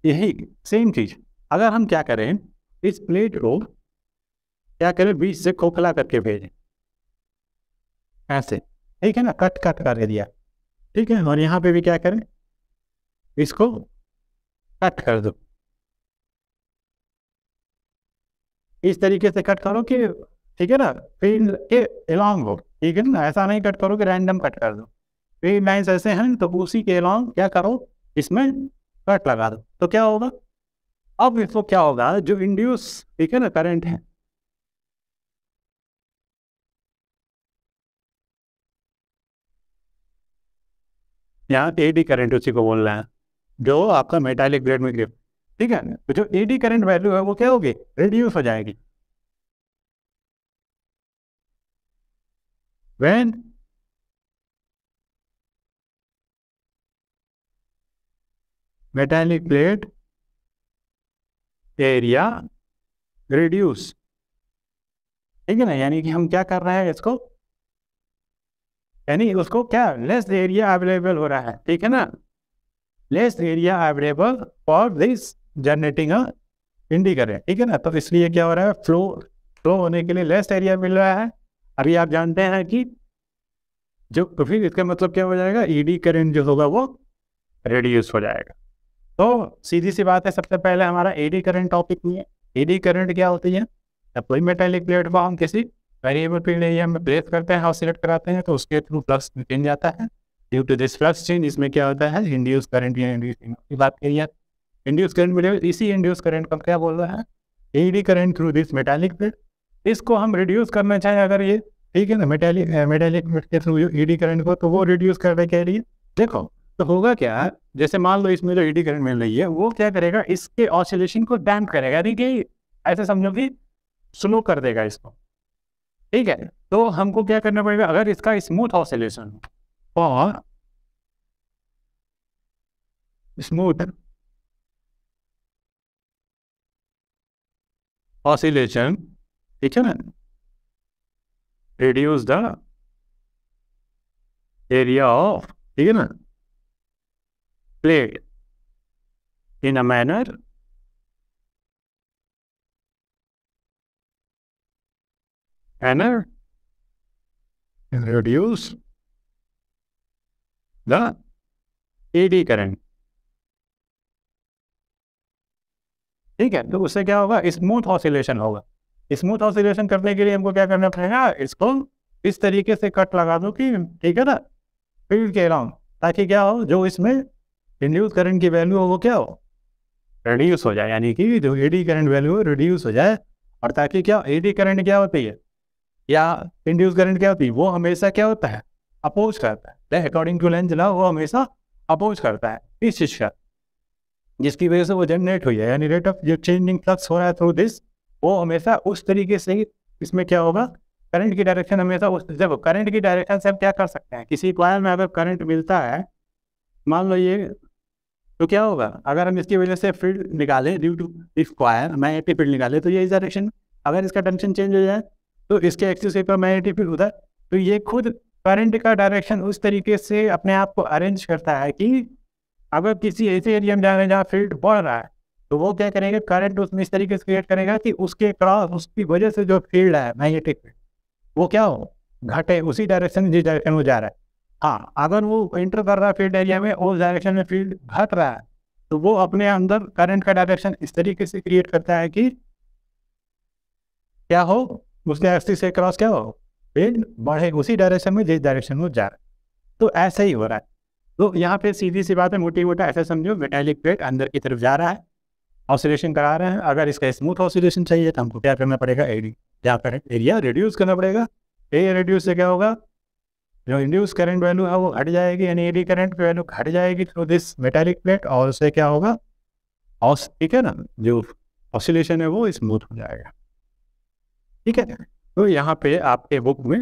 यही सेम चीज अगर हम क्या करें, इस प्लेट को क्या करें, बीच से खोखला करके भेजें ऐसे, ठीक है ना, कट कट कर दिया, ठीक है, और यहाँ पे भी क्या करें, इसको कट कर दो, इस तरीके से कट करो कि, ठीक है ना, फील्ड के एलॉन्ग हो, ठीक है ना, ऐसा नहीं कट करो कि रैंडम कट कर दो, फील्ड लाइन्स ऐसे हैं तो उसी के एलॉन्ग क्या करो, इसमें कट लगा दो, तो क्या होगा, अब इसको क्या होगा, जो इंड्यूस, ठीक है ना, करंट है, यहाँ एडी करंट उसी को बोल रहे हैं, जो आपका मेटालिक प्लेट में गिर, ठीक है, तो जो एडी करंट वैल्यू है वो क्या होगी, रिड्यूस हो जाएगी when metallic plate area reduce, ठीक है ना, यानी कि हम क्या कर रहे हैं इसको, यानी उसको क्या, लेस एरिया अवेलेबल हो रहा है, ठीक है ना, less area available for this generating a eddy current, ठीक है ना, तो इसलिए क्या हो रहा है, फ्लो होने के लिए लेस एरिया मिल रहा है। अभी आप जानते हैं कि जो, तो फिर इसका मतलब क्या हो जाएगा, ईडी करंट जो होगा वो रिड्यूस हो जाएगा। तो सीधी सी बात है, सबसे पहले हमारा एडी करंट टॉपिक नहीं है। एडी करंट क्या होती है, जब कोई मेटालिक प्लेट को हम किसी वेरिएबल फील्ड एरिया में प्लेस करते हैं और सिलेक्ट कराते हैं तो उसके थ्रू फ्लक्स चेंज आता है। Due to this flux change इसमें क्या होता है, इंड्यूस करंट या इंड्यूस की बात करिए, इंड्यूस करंट मिलेगा, इसी इंड्यूस करंट को क्या बोल रहा है, eddy current through this metallic plate. इसको हम रिड्यूस करना चाहें अगर ये, ठीक है ना, मेटालिक प्लेट के थ्रू एडी करंट को, तो वो रिड्यूस करने के लिए देखो तो होगा क्या, जैसे मान लो इसमें जो एडी करंट मिल रही है वो क्या करेगा, इसके ऑसिलेशन को डैम्प करेगा, यानी कि ऐसे समझो कि स्लो कर देगा इसको, ठीक है। तो हमको क्या करना पड़ेगा, अगर इसका स्मूथ ऑसिलेशन और स्मूथ ऑसिलेशन, ठीक है ना, रिड्यूस द एरिया ऑफ, ठीक है ना, plate in a manner and reduce the eddy current, ठीक है। तो उससे क्या होगा, स्मूथ ऑसिलेशन होगा। स्मूथ ऑसिलेशन करने के लिए हमको क्या करना पड़ेगा, इसको इस तरीके से कट लगा दो कि, ठीक है ना, फील्ड के अराउंड, ताकि क्या हो, जो इसमें इंड्यूस करंट की वैल्यू हो वो क्या हो, रिड्यूस हो जाए, यानी कि जो एडी करंट वैल्यू है रिड्यूस हो जाए। और ताकि क्या, एडी करंट क्या होती है या इंड्यूस करंट क्या होती है, वो हमेशा क्या होता है, अपोज करता है, अकॉर्डिंग टू लेंज लॉ वो हमेशा अपोज करता है इस चीज का, जिसकी वजह से वो जनरेट हुई है, यानी रेट ऑफ जो चेंजिंग फ्लक्स हो रहा है थ्रू दिस, वो हमेशा उस तरीके से ही इसमें क्या होगा, करंट की डायरेक्शन हमेशा उस, देखो करंट की डायरेक्शन से हम क्या कर सकते हैं, किसी कॉइल में अगर करंट मिलता है, मान लो ये, तो क्या होगा, अगर हम इसकी वजह से फील्ड निकालें due to this coil, magnetic field निकाले, तो ये इस डायरेक्शन, अगर इसका टेंशन चेंज हो जाए तो इसके एक्सिस पर मैग्नेटिक फील्ड उधर, तो ये खुद करंट का डायरेक्शन उस तरीके से अपने आप को अरेंज करता है कि अगर किसी ऐसे एरिया में जा रहे हैं जहाँ फील्ड बढ़ रहा है, तो वो क्या करेंगे, करंट उसमें इस तरीके से क्रिएट करेगा कि उसके क्रॉस, उसकी वजह से जो फील्ड है मैग्नेटिक फील्ड, वो क्या हो, घटे उसी डायरेक्शन जिस डायरेक्शन में जा रहा है। हाँ, अगर वो एंटर कर रहा है फील्ड एरिया में, उस डायरेक्शन में फील्ड घट रहा है, तो वो अपने अंदर करंट का डायरेक्शन इस तरीके से क्रिएट करता है कि क्या हो, उसके एक्सिस से क्रॉस क्या हो, फील्ड बढ़े उसी डायरेक्शन में जिस डायरेक्शन में जा रहा है। तो ऐसा ही हो रहा है। तो यहाँ पे सीधी सी बात है, मोटी मोटा ऐसा समझो, मेटालिक प्लेट अंदर की तरफ जा रहा है, ऑसिलेशन करा रहे हैं। अगर इसका स्मूथ ऑसिलेशन चाहिए तो हमको क्या करना पड़ेगा, एडी क्या करें, एरिया रिड्यूस करना पड़ेगा। एरिया रिड्यूस से क्या होगा, जो इंड्यूस करंट वैल्यू है वो घट जाएगी, यानी एडी करंट की वैल्यू घट जाएगी थ्रू दिस मेटालिक प्लेट, और उससे क्या होगा, ठीक है ना, जो ऑसिलेशन है वो स्मूथ हो जाएगा। ठीक है, तो यहाँ पे आपके बुक में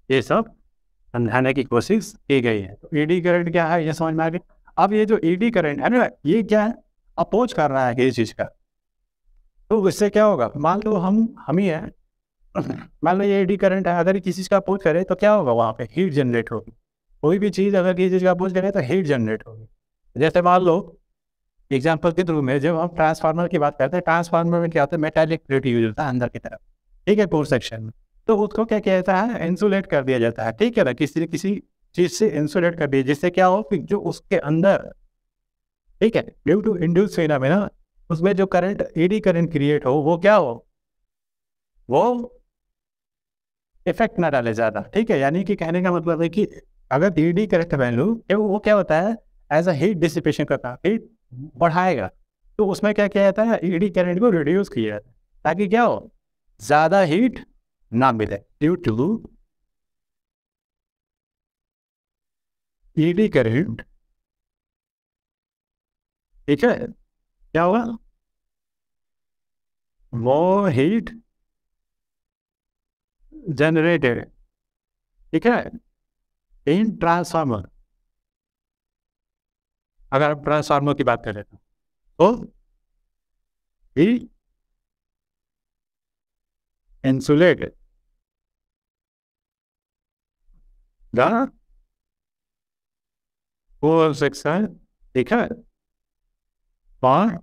ये सब समझाने की कोशिश की गई है। तो ईडी करंट क्या है ये समझ में आ गई। अब ये जो ईडी करंट है ना, ये क्या है, अपोज कर रहा है किसी चीज़ का। तो इससे क्या होगा, मान लो हम ही है, मान लो ये ईडी करंट है, अगर किसी चीज़ का अपोज करे तो क्या होगा, वहाँ पे हीट जनरेट होगी। कोई भी चीज़ अगर किसी चीज़ का अपोज करे तो हीट जनरेट होगी। जैसे मान लो एग्जाम्पल के थ्रू में, जब हम ट्रांसफार्मर की बात करते हैं, ट्रांसफार्मर में क्या होता है, मेटालिक प्लेट यूज होता है अंदर की तरफ, ठीक है, कोर सेक्शन में। तो उसको क्या किया जाता है, इंसुलेट कर दिया जाता है, ठीक है ना, किसी चीज़ से इंसुलेट कर दिया, जिससे क्या हो कि जो उसके अंदर, ठीक है, ड्यू टू इंड्यूस फिनोमेना, उसमें जो करंट एडी करंट क्रिएट हो, वो क्या हो, वो इफेक्ट ना डाले ज़्यादा। ठीक है, यानी कि कहने का मतलब है कि अगर एडी करंट वैल्यू वो क्या होता है, एज अ हीट डिसिपेशन करता है, हीट बढ़ाएगा। तो उसमें क्या किया जाता है, एडी करंट को रिड्यूस किया जाता है, ताकि क्या हो, ज़्यादा हीट ना मिले। ड्यू टू एडी करंट, ठीक है, क्या होगा, more heat generated, ठीक है, इन ट्रांसफार्मर। अगर हम ट्रांसफार्मर की बात करें तो ही इंसुलेटेड द कोर सेक्शन, ठीक है, पर,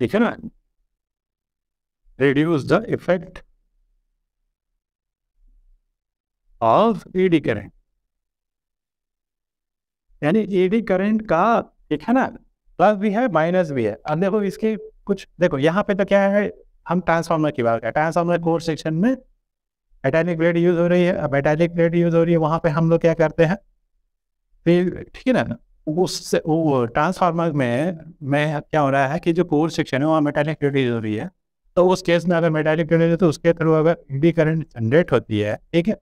ठीक है ना, reduce the effect of eddy current. यानी एडी करंट का, ठीक है ना, प्लस भी है माइनस भी है। अब देखो इसके कुछ, देखो यहाँ पे तो क्या है, हम ट्रांसफार्मर की बात करें, ट्रांसफार्मर कोर सेक्शन में मेटालिक प्लेट यूज हो रही है। अब मेटालिक प्लेट यूज हो रही है, वहाँ पे हम लोग क्या करते हैं, फिर ठीक है ना, उससे वो ट्रांसफार्मर में क्या हो रहा है कि जो कोर सेक्शन है वहाँ मेटालिक प्लेट यूज हो रही है। तो उस केस में अगर मेटालिक प्लेट है तो उसके थ्रू अगर ईडी करंट जनरेट होती है, ठीक है,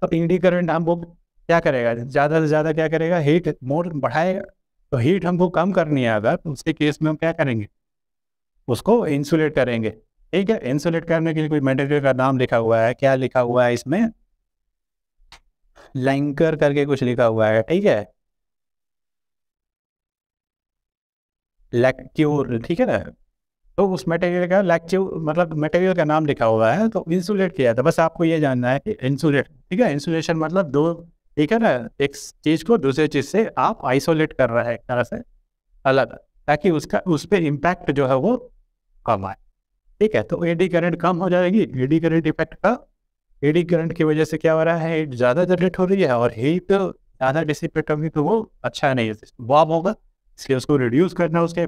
तो ईडी करंट हमको क्या करेगा, ज़्यादा से ज़्यादा क्या करेगा, हीट मोड बढ़ाएगा। तो हीट हमको कम करनी है अगर, तो उसके केस में हम क्या करेंगे, उसको इंसुलेट करेंगे। ठीक है, इंसुलेट करने के लिए कोई मटेरियल का नाम लिखा हुआ है, क्या लिखा हुआ है इसमें, लैंकर करके कुछ लिखा हुआ है, ठीक है, लैक्ट्यूर, ठीक है ना। तो उस मटेरियल का लैक्ट्यूर मतलब मटेरियल का नाम लिखा हुआ है, तो इंसुलेट किया था। बस आपको ये जानना है कि इंसुलेट, ठीक है, इंसुलेशन मतलब दो, ठीक है ना, एक चीज़ को दूसरे चीज़ से आप आइसोलेट कर रहा है एक तरह से अलग, ताकि उसका उस पर इम्पैक्ट जो है वो कम आए। ठीक है, तो एडी करंट कम हो जाएगी। एडी करंट इफेक्ट का, एडी करंट की वजह से क्या हो रहा है, हीट ज़्यादा जनरेट हो रही है, और हीट ज़्यादा डिसिपेट होगी तो वो अच्छा नहीं है, वार्म होगा, इसलिए उसको रिड्यूस करना, उसके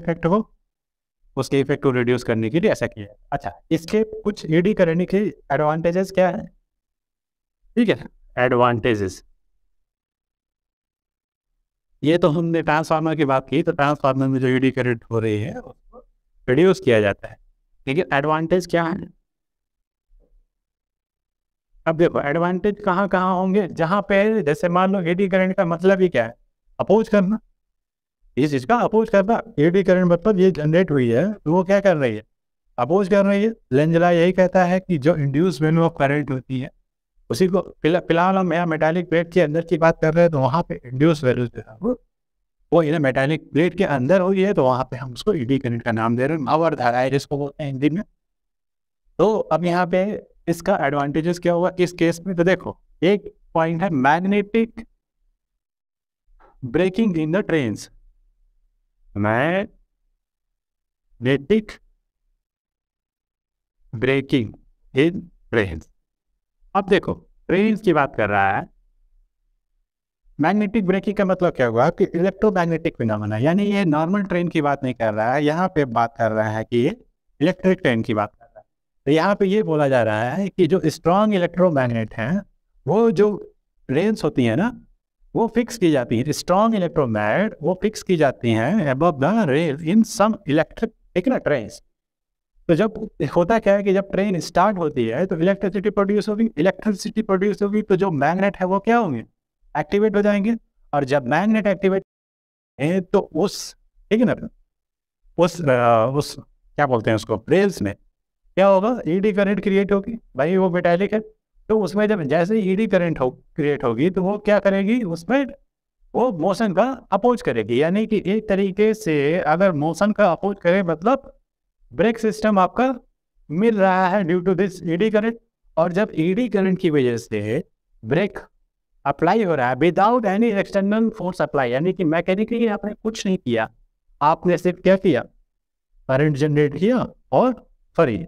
इफेक्ट को रिड्यूस करने के लिए ऐसा किया है। अच्छा, इसके कुछ एडी करने के एडवांटेजेस क्या है, ठीक है, एडवांटेजेस, ये तो हमने ट्रांसफार्मर की बात की, तो ट्रांसफार्मर में जो एडी करंट हो रही है उसको रिड्यूस किया जाता है। लेकिन एडवांटेज क्या है, अब देखो एडवांटेज कहाँ कहाँ होंगे, जहाँ पे जैसे मान लो एडी करंट का मतलब ही क्या है, अपोज करना, इस चीज़ का अपोज करना। एडी करंट मतलब ये जनरेट हुई है तो वो क्या कर रही है, अपोज कर रही है। लेंज लॉ यही कहता है कि जो इंड्यूस वैल्यू ऑफ करंट होती है उसी को, फिलहाल हम यहाँ मेटालिक प्लेट के अंदर की बात कर रहे हैं, तो वहाँ पे इंड्यूस वैल्यू जो है वो ये मेटालिक प्लेट के अंदर हुई है, तो वहाँ पे हम उसको एडी करंट का नाम दे रहे हैं, अवर धारा है जिसको बोलते हैं हिंदी में। तो अब यहाँ पे इसका एडवांटेजेस क्या हुआ इस केस में, तो देखो एक पॉइंट है magnetic braking in the trains, magnetic braking in trains. अब देखो ट्रेन्स की बात कर रहा है, मैग्नेटिक ब्रेकिंग का मतलब क्या हुआ कि इलेक्ट्रोमैग्नेटिक फिनोमेना, यानी ये नॉर्मल ट्रेन की बात नहीं कर रहा है, यहाँ पे बात कर रहा है कि ये इलेक्ट्रिक ट्रेन की बात कर रहा है। तो यहाँ पे ये बोला जा रहा है कि जो स्ट्रॉन्ग इलेक्ट्रोमैग्नेट हैं, वो जो ट्रेन्स होती हैं ना, वो फिक्स की जाती है, स्ट्रॉन्ग इलेक्ट्रोमैग्नेट वो फिक्स की जाती हैं above the rail in some electric, ठीक ना, ट्रेन्स। तो जब होता क्या है कि जब ट्रेन स्टार्ट होती है तो इलेक्ट्रिसिटी प्रोड्यूस होगी, इलेक्ट्रिसिटी प्रोड्यूस होगी तो जो मैग्नेट है वो क्या होंगे, एक्टिवेट हो जाएंगे। और जब मैग्नेट एक्टिवेट है तो उस, ठीक है ना, उस क्या बोलते हैं उसको, रेल्स में क्या होगा, ईडी करंट क्रिएट होगी। भाई वो मेटालिक है तो उसमें जब जैसे ईडी करंट हो क्रिएट होगी तो वो क्या करेगी, उसमें वो मोशन का अपोज करेगी। यानी कि एक तरीके से अगर मोशन का अपोज करे मतलब ब्रेक सिस्टम आपका मिल रहा है due to this eddy current. और जब ईडी करंट की वजह से ब्रेक अप्लाई हो रहा है without any external force apply, यानी कि मैकेनिकली आपने कुछ नहीं किया, आपने सिर्फ क्या किया, करंट जनरेट किया और फ्री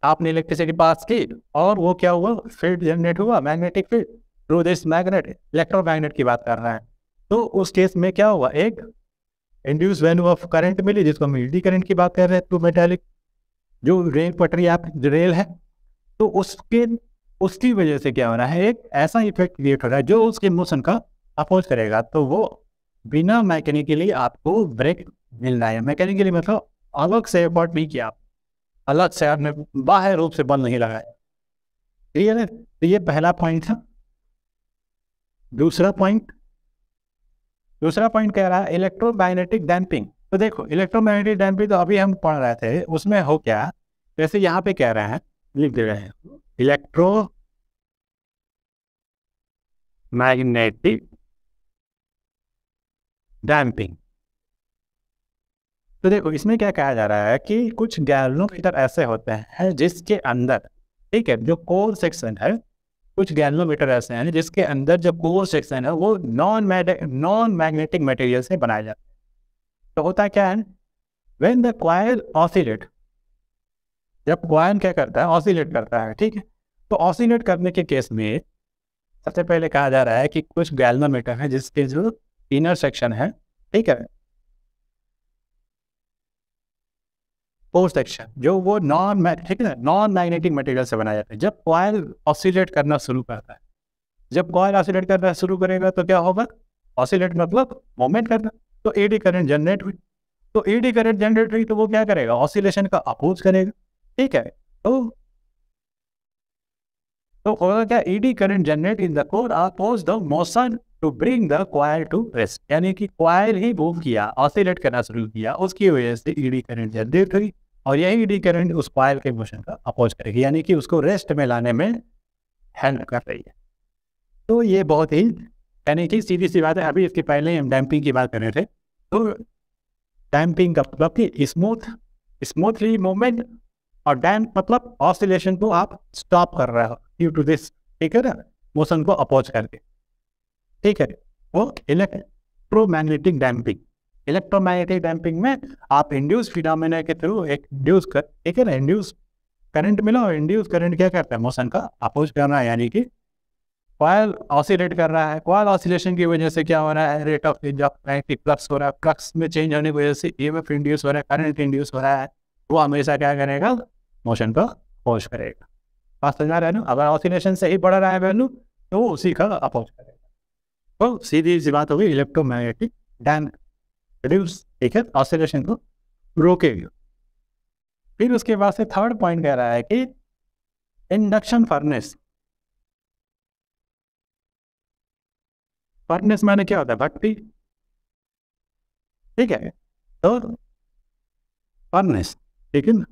आपने इलेक्ट्रिसिटी पास की और वो क्या हुआ, फील्ड जनरेट हुआ, magnetic field through this magnet, electromagnet की बात कर रहा है। तो उस केस में क्या हुआ, एक इंड्यूस वैल्यू ऑफ करंट मिली जिसको हम ईडी करंट की बात कर रहे हैं थ्रू मेटालिक जो रेल पटरी आप रेल है। तो उसकी वजह से क्या हो रहा है, एक ऐसा इफेक्ट क्रिएट हो रहा है जो उसके मोशन का अपोज करेगा। तो वो बिना मैकेनिकली आपको ब्रेक मिल रहा है, मैकेनिकली मतलब अलग से एफर्ट नहीं किया, अलग से आपने बाह्य रूप से बल नहीं लगाया। क्लियर है? तो ये पहला पॉइंट था। दूसरा पॉइंट कह रहा है इलेक्ट्रोमैग्नेटिक डैम्पिंग। तो देखो इलेक्ट्रोमैग्नेटिक डैम्पिंग तो अभी हम पढ़ रहे थे, उसमें हो क्या, जैसे यहाँ पे कह रहे हैं, लिख दे रहे हैं इलेक्ट्रोमैग्नेटिक डैम्पिंग। तो देखो इसमें क्या कहा जा रहा है कि कुछ गैल्वेनोमीटर ऐसे होते हैं जिसके अंदर, ठीक है, जो कोर सेक्शन है, कुछ गैल्वेनोमीटर ऐसे हैं जिसके अंदर जो कोर सेक्शन है वो नॉन मैग्नेटिक मटेरियल से बनाया जाता है। तो होता क्या है, व्हेन द कॉइल ऑसिलेट, जब कॉइल क्या करता है, ऑसिलेट करता है, ठीक है, तो ऑसिलेट करने के केस में सबसे पहले कहा जा रहा है कि कुछ गैल्वेनोमीटर है जिसके जो इनर सेक्शन है, ठीक है, कोर सेक्शन जो वो ठीक है, नॉन मैग्नेटिक मटेरियल से बनाया जाता है। जब कॉइल ऑसिलेट करना शुरू करता है, जब कॉइल ऑसिलेट करना शुरू करेगा तो क्या होगा, ऑसिलेट मतलब मूवमेंट करना, तो एडी करंट जनरेट हुई। तो एडी करंट जनरेट हुई तो वो क्या करेगा, ऑसिलेशन का अपोज करेगा, ठीक है। तो होगा क्या, eddy current generate in the core oppose the motion to bring the coil to rest, यानी कि कॉइल ही मूव किया, ऑसिलेट करना शुरू किया, उसकी वजह से ईडी करंट जनरेट हुई और यही ईडी करंट उस कॉइल के मोशन का अपोज करेगी, यानी कि उसको रेस्ट में लाने में हेल्प कर रही है। तो ये बहुत ही, यानी कि सीधी सी बात है। अभी इसके पहले हम डैम्पिंग की बात कर रहे थे, तो डैम्पिंग का मतलब कि स्मूथली मूवमेंट, और डैम्प मतलब ऑसिलेशन को आप स्टॉप कर रहे हो ड्यू टू दिस, ठीक है ना, मोशन को अपोज करके, ठीक है। वो इलेक्ट्रोमैग्नेटिक डैम्पिंग में आप इंड्यूस फिनोमेना के थ्रू एक इंड्यूस कर, ठीक है ना, इंड्यूस करंट मिला और इंड्यूस करंट क्या करता है, मोशन का अपोज कर रहा है, यानी कि कॉइल ऑसिलेट कर रहा है, कॉइल ऑसिलेशन की वजह से क्या हो रहा है, rate of change of magnetic flux हो रहा है, फ्लक्स में चेंज होने की वजह से ईएमएफ इंड्यूस हो रहा है, करंट इंड्यूस हो रहा है, वो हमेशा क्या करेगा, मोशन का अपोज करेगा। बात समझ आ रहा है ना, अगर ऑसिलेशन से ही बढ़ रहा है वैल्यू तो वो उसी का अपोज करेगा। तो सीधी सी बात होगी, इलेक्ट्रोमैग्नेटिक डैम्प रिड्यूस, ठीक है, ऑसिलेशन को रोकेगी। फिर उसके बाद से थर्ड पॉइंट कह रहा है कि इंडक्शन फर्नेस माने क्या होता है, भट्टी, ठीक है, तो फर्नेस, ठीक है ना,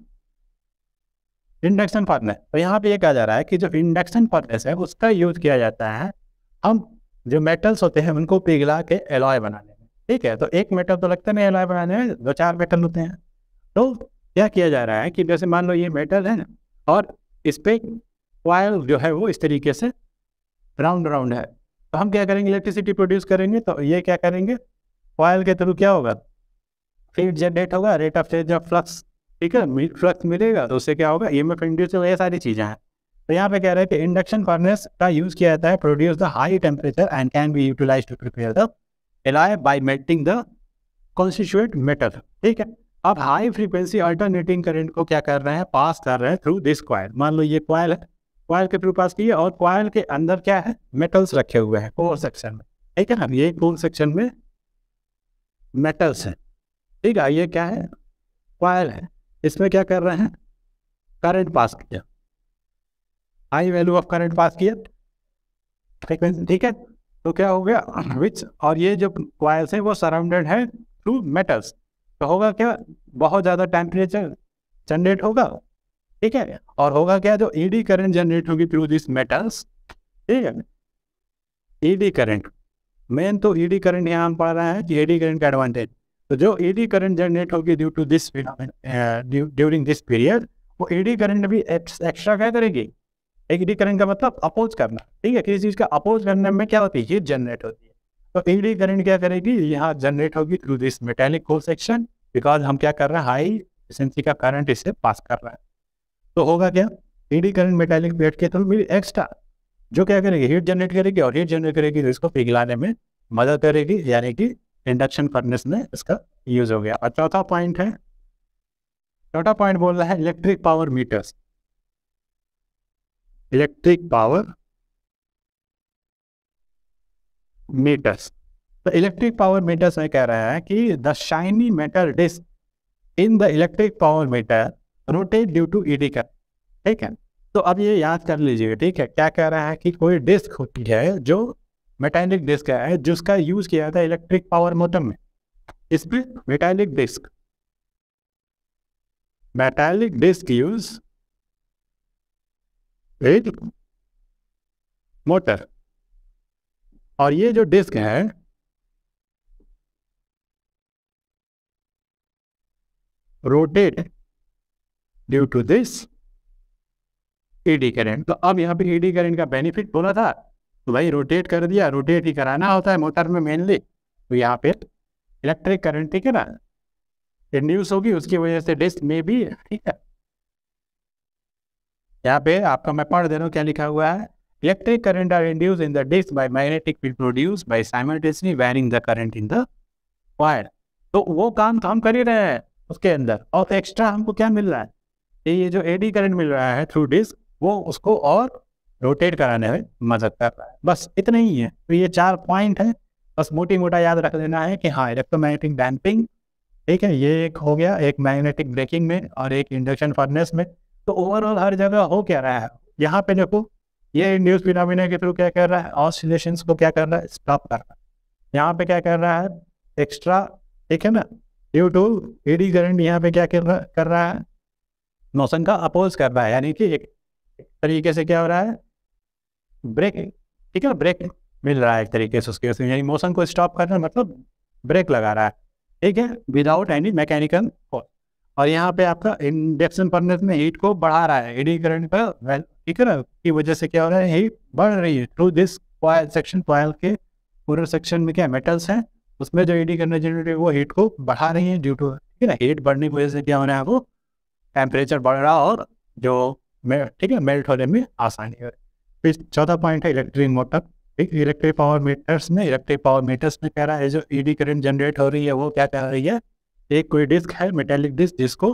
इंडक्शन फर्नेस। तो यहाँ पे ये कहा जा रहा है कि जो इंडक्शन फर्नेस है उसका यूज किया जाता है हम जो मेटल्स होते हैं उनको पिघला के एलॉय बनाने में, ठीक है। तो एक मेटल तो लगता नहीं एलॉय बनाने में, 2-4 मेटल होते हैं। तो क्या किया जा रहा है कि जैसे मान लो ये मेटल है ना, और इस पे कॉइल जो है वो इस तरीके से राउंड है, तो हम क्या करेंगे, इलेक्ट्रिसिटी प्रोड्यूस करेंगे। तो ये क्या करेंगे, कॉइल के थ्रू क्या होगा, फील्ड जनरेट होगा, rate of change of flux, ठीक है, फ्लक्स मिलेगा तो उससे क्या होगा, ईएमएफ इंड्यूस होगा, ये सारी चीज़ें हैं। तो यहाँ पे कह रहे हैं कि इंडक्शन फर्नेस का यूज किया जाता है produce the high temperature and can be utilized to prepare the alloy by melting the constituent metal, ठीक है। अब हाई फ्रीक्वेंसी अल्टरनेटिंग करंट को क्या कर रहे हैं, पास कर रहे हैं थ्रू दिस कॉइल। मान लो ये कॉइल है, कॉइल के थ्रू पास किए और कॉइल के अंदर क्या है, मेटल्स रखे हुए हैं कोर सेक्शन में, ठीक है ना, ये कोर सेक्शन में मेटल्स हैं, ठीक है, ये क्या है, कॉइल है। इसमें क्या कर रहे हैं, करंट पास किया, high value of current pass किया फ्रीक्वेंसी, ठीक है। तो क्या हो गया विच, और ये जो कॉइल्स है वो सराउंडेड है थ्रू मेटल्स, तो होगा क्या, बहुत ज़्यादा टेम्परेचर जनरेट होगा, ठीक है। और होगा क्या, जो ईडी करंट जनरेट होगी थ्रू दिस मेटल्स, ठीक है। ईडी करंट मेन, तो ईडी करंट यहाँ पढ़ रहा है कि ईडी करंट का एडवांटेज, तो जो ईडी करंट जनरेट होगी due to this during this period, वो ईडी करंट भी एक्स्ट्रा क्या करेगी, ईडी करंट का मतलब अपोज करना, ठीक है। किसी चीज़ का अपोज करने में क्या होती है, हीट जनरेट होती है। तो ईडी करंट क्या करेगी, यहाँ जनरेट होगी through this metallic core section, because हम क्या कर रहे हैं, हाई एफिशिएंसी का करंट इससे पास कर रहा है। तो होगा क्या, ईडी करंट मेटेलिक प्लेट के थ्रू भी एक्स्ट्रा जो क्या करेगी, हीट जनरेट करेगी, और हीट जनरेट करेगी तो इसको पिघलाने में मदद करेगी, यानी कि इंडक्शन फर्नेस में इसका यूज हो गया। और चौथा पॉइंट है, चौथा पॉइंट बोल रहा है electric power meters, electric power meters. तो इलेक्ट्रिक पावर मीटर्स में कह रहा है कि the shiny metal disc in the electric power meter rotate due to eddy current, ठीक है। तो अब ये याद कर लीजिए, ठीक है। क्या कह रहा है कि कोई डिस्क होती है जो मेटालिक डिस्क है, जिसका यूज किया जाता है इलेक्ट्रिक पावर मोटर में, इसमें metallic disc, metallic disc use with motor, और ये जो डिस्क है rotate due to this eddy current. तो अब यहाँ पे ईडी करंट का बेनिफिट बोला था, तो भाई रोटेट कर दिया, रोटेट ही कराना होता है मोटर में मेनली, तो यहाँ पे इलेक्ट्रिक करंट, ठीक है ना, इंड्यूस होगी, उसकी वजह से डिस्क में भी, ठीक है। यहाँ पे आपका मैं पढ़ दे रहा हूँ क्या लिखा हुआ है, electric current are induce in the disc by magnetic field produce by simultaneously varying the current in the wire. तो वो काम तो हम कर ही रहे हैं उसके अंदर, और एक्स्ट्रा हमको क्या मिल रहा है, ये जो एडी करंट मिल रहा है थ्रू डिस्क, वो उसको और रोटेट कराने में मदद कर रहा है। बस इतना ही है। तो ये 4 पॉइंट है, बस मोटी मोटा याद रख लेना है कि हाँ, इलेक्ट्रोमैग्नेटिक डैम्पिंग, ठीक है, ये एक हो गया, एक मैग्नेटिक ब्रेकिंग में और एक इंडक्शन फर्नेस में। तो ओवरऑल हर जगह हो क्या रहा है, यहाँ पे देखो ये इंड्यूस फिनोमेना के थ्रू क्या कर रहा है, ऑसिलेशंस को क्या कर रहा है, स्टॉप कर रहा है। यहाँ पे क्या कर रहा है, एक्स्ट्रा, ठीक है ना, ड्यू टू एडी करंट यहाँ पे क्या कर रहा है, मोशन का अपोज कर रहा है, यानी कि एक तरीके से क्या हो रहा है, ब्रेक, ठीक है, ब्रेक मिल रहा है एक तरीके से उसके, यानी मोशन को स्टॉप करना मतलब ब्रेक लगा रहा है, ठीक है, विदाउट एनी मैकेनिकल फोर्स। और यहाँ पे आपका इंडक्शन फर्नेस में हीट को बढ़ा रहा है, एडी करंट का, ठीक है ना, की वजह से क्या हो रहा है, हीट बढ़ रही है through this coil section. Coil के पूरे सेक्शन में क्या मेटल्स हैं, उसमें जो एडी करंट जनरेट है वो हीट को बढ़ा रही है ड्यू टू, ठीक है ना, हीट बढ़ने की वजह से क्या हो रहा है, वो टेम्परेचर बढ़ रहा और जो ठीक है मेल्ट होने में आसानी हो रही है। फिर चौथा पॉइंट है इलेक्ट्रिक मोटर, ठीक, इलेक्ट्रिक पावर मीटर्स में, इलेक्ट्रिक पावर मीटर्स में कह रहा है जो ईडी करंट जनरेट हो रही है वो क्या कर रही है, एक कोई डिस्क है मेटेलिक डिस्क, जिसको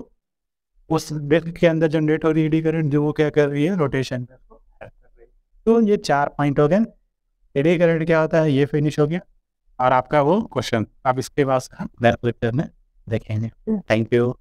उस डिस्क के अंदर जनरेट हो रही है ईडी करंट, जो वो क्या कर रही है, रोटेशन कर रही है। तो ये 4 पॉइंट हो गए, एडी करंट क्या होता है ये फिनिश हो गया, और आपका वो क्वेश्चन अब इसके बाद नेक्स्ट लेक्चर में देखेंगे। Thank you.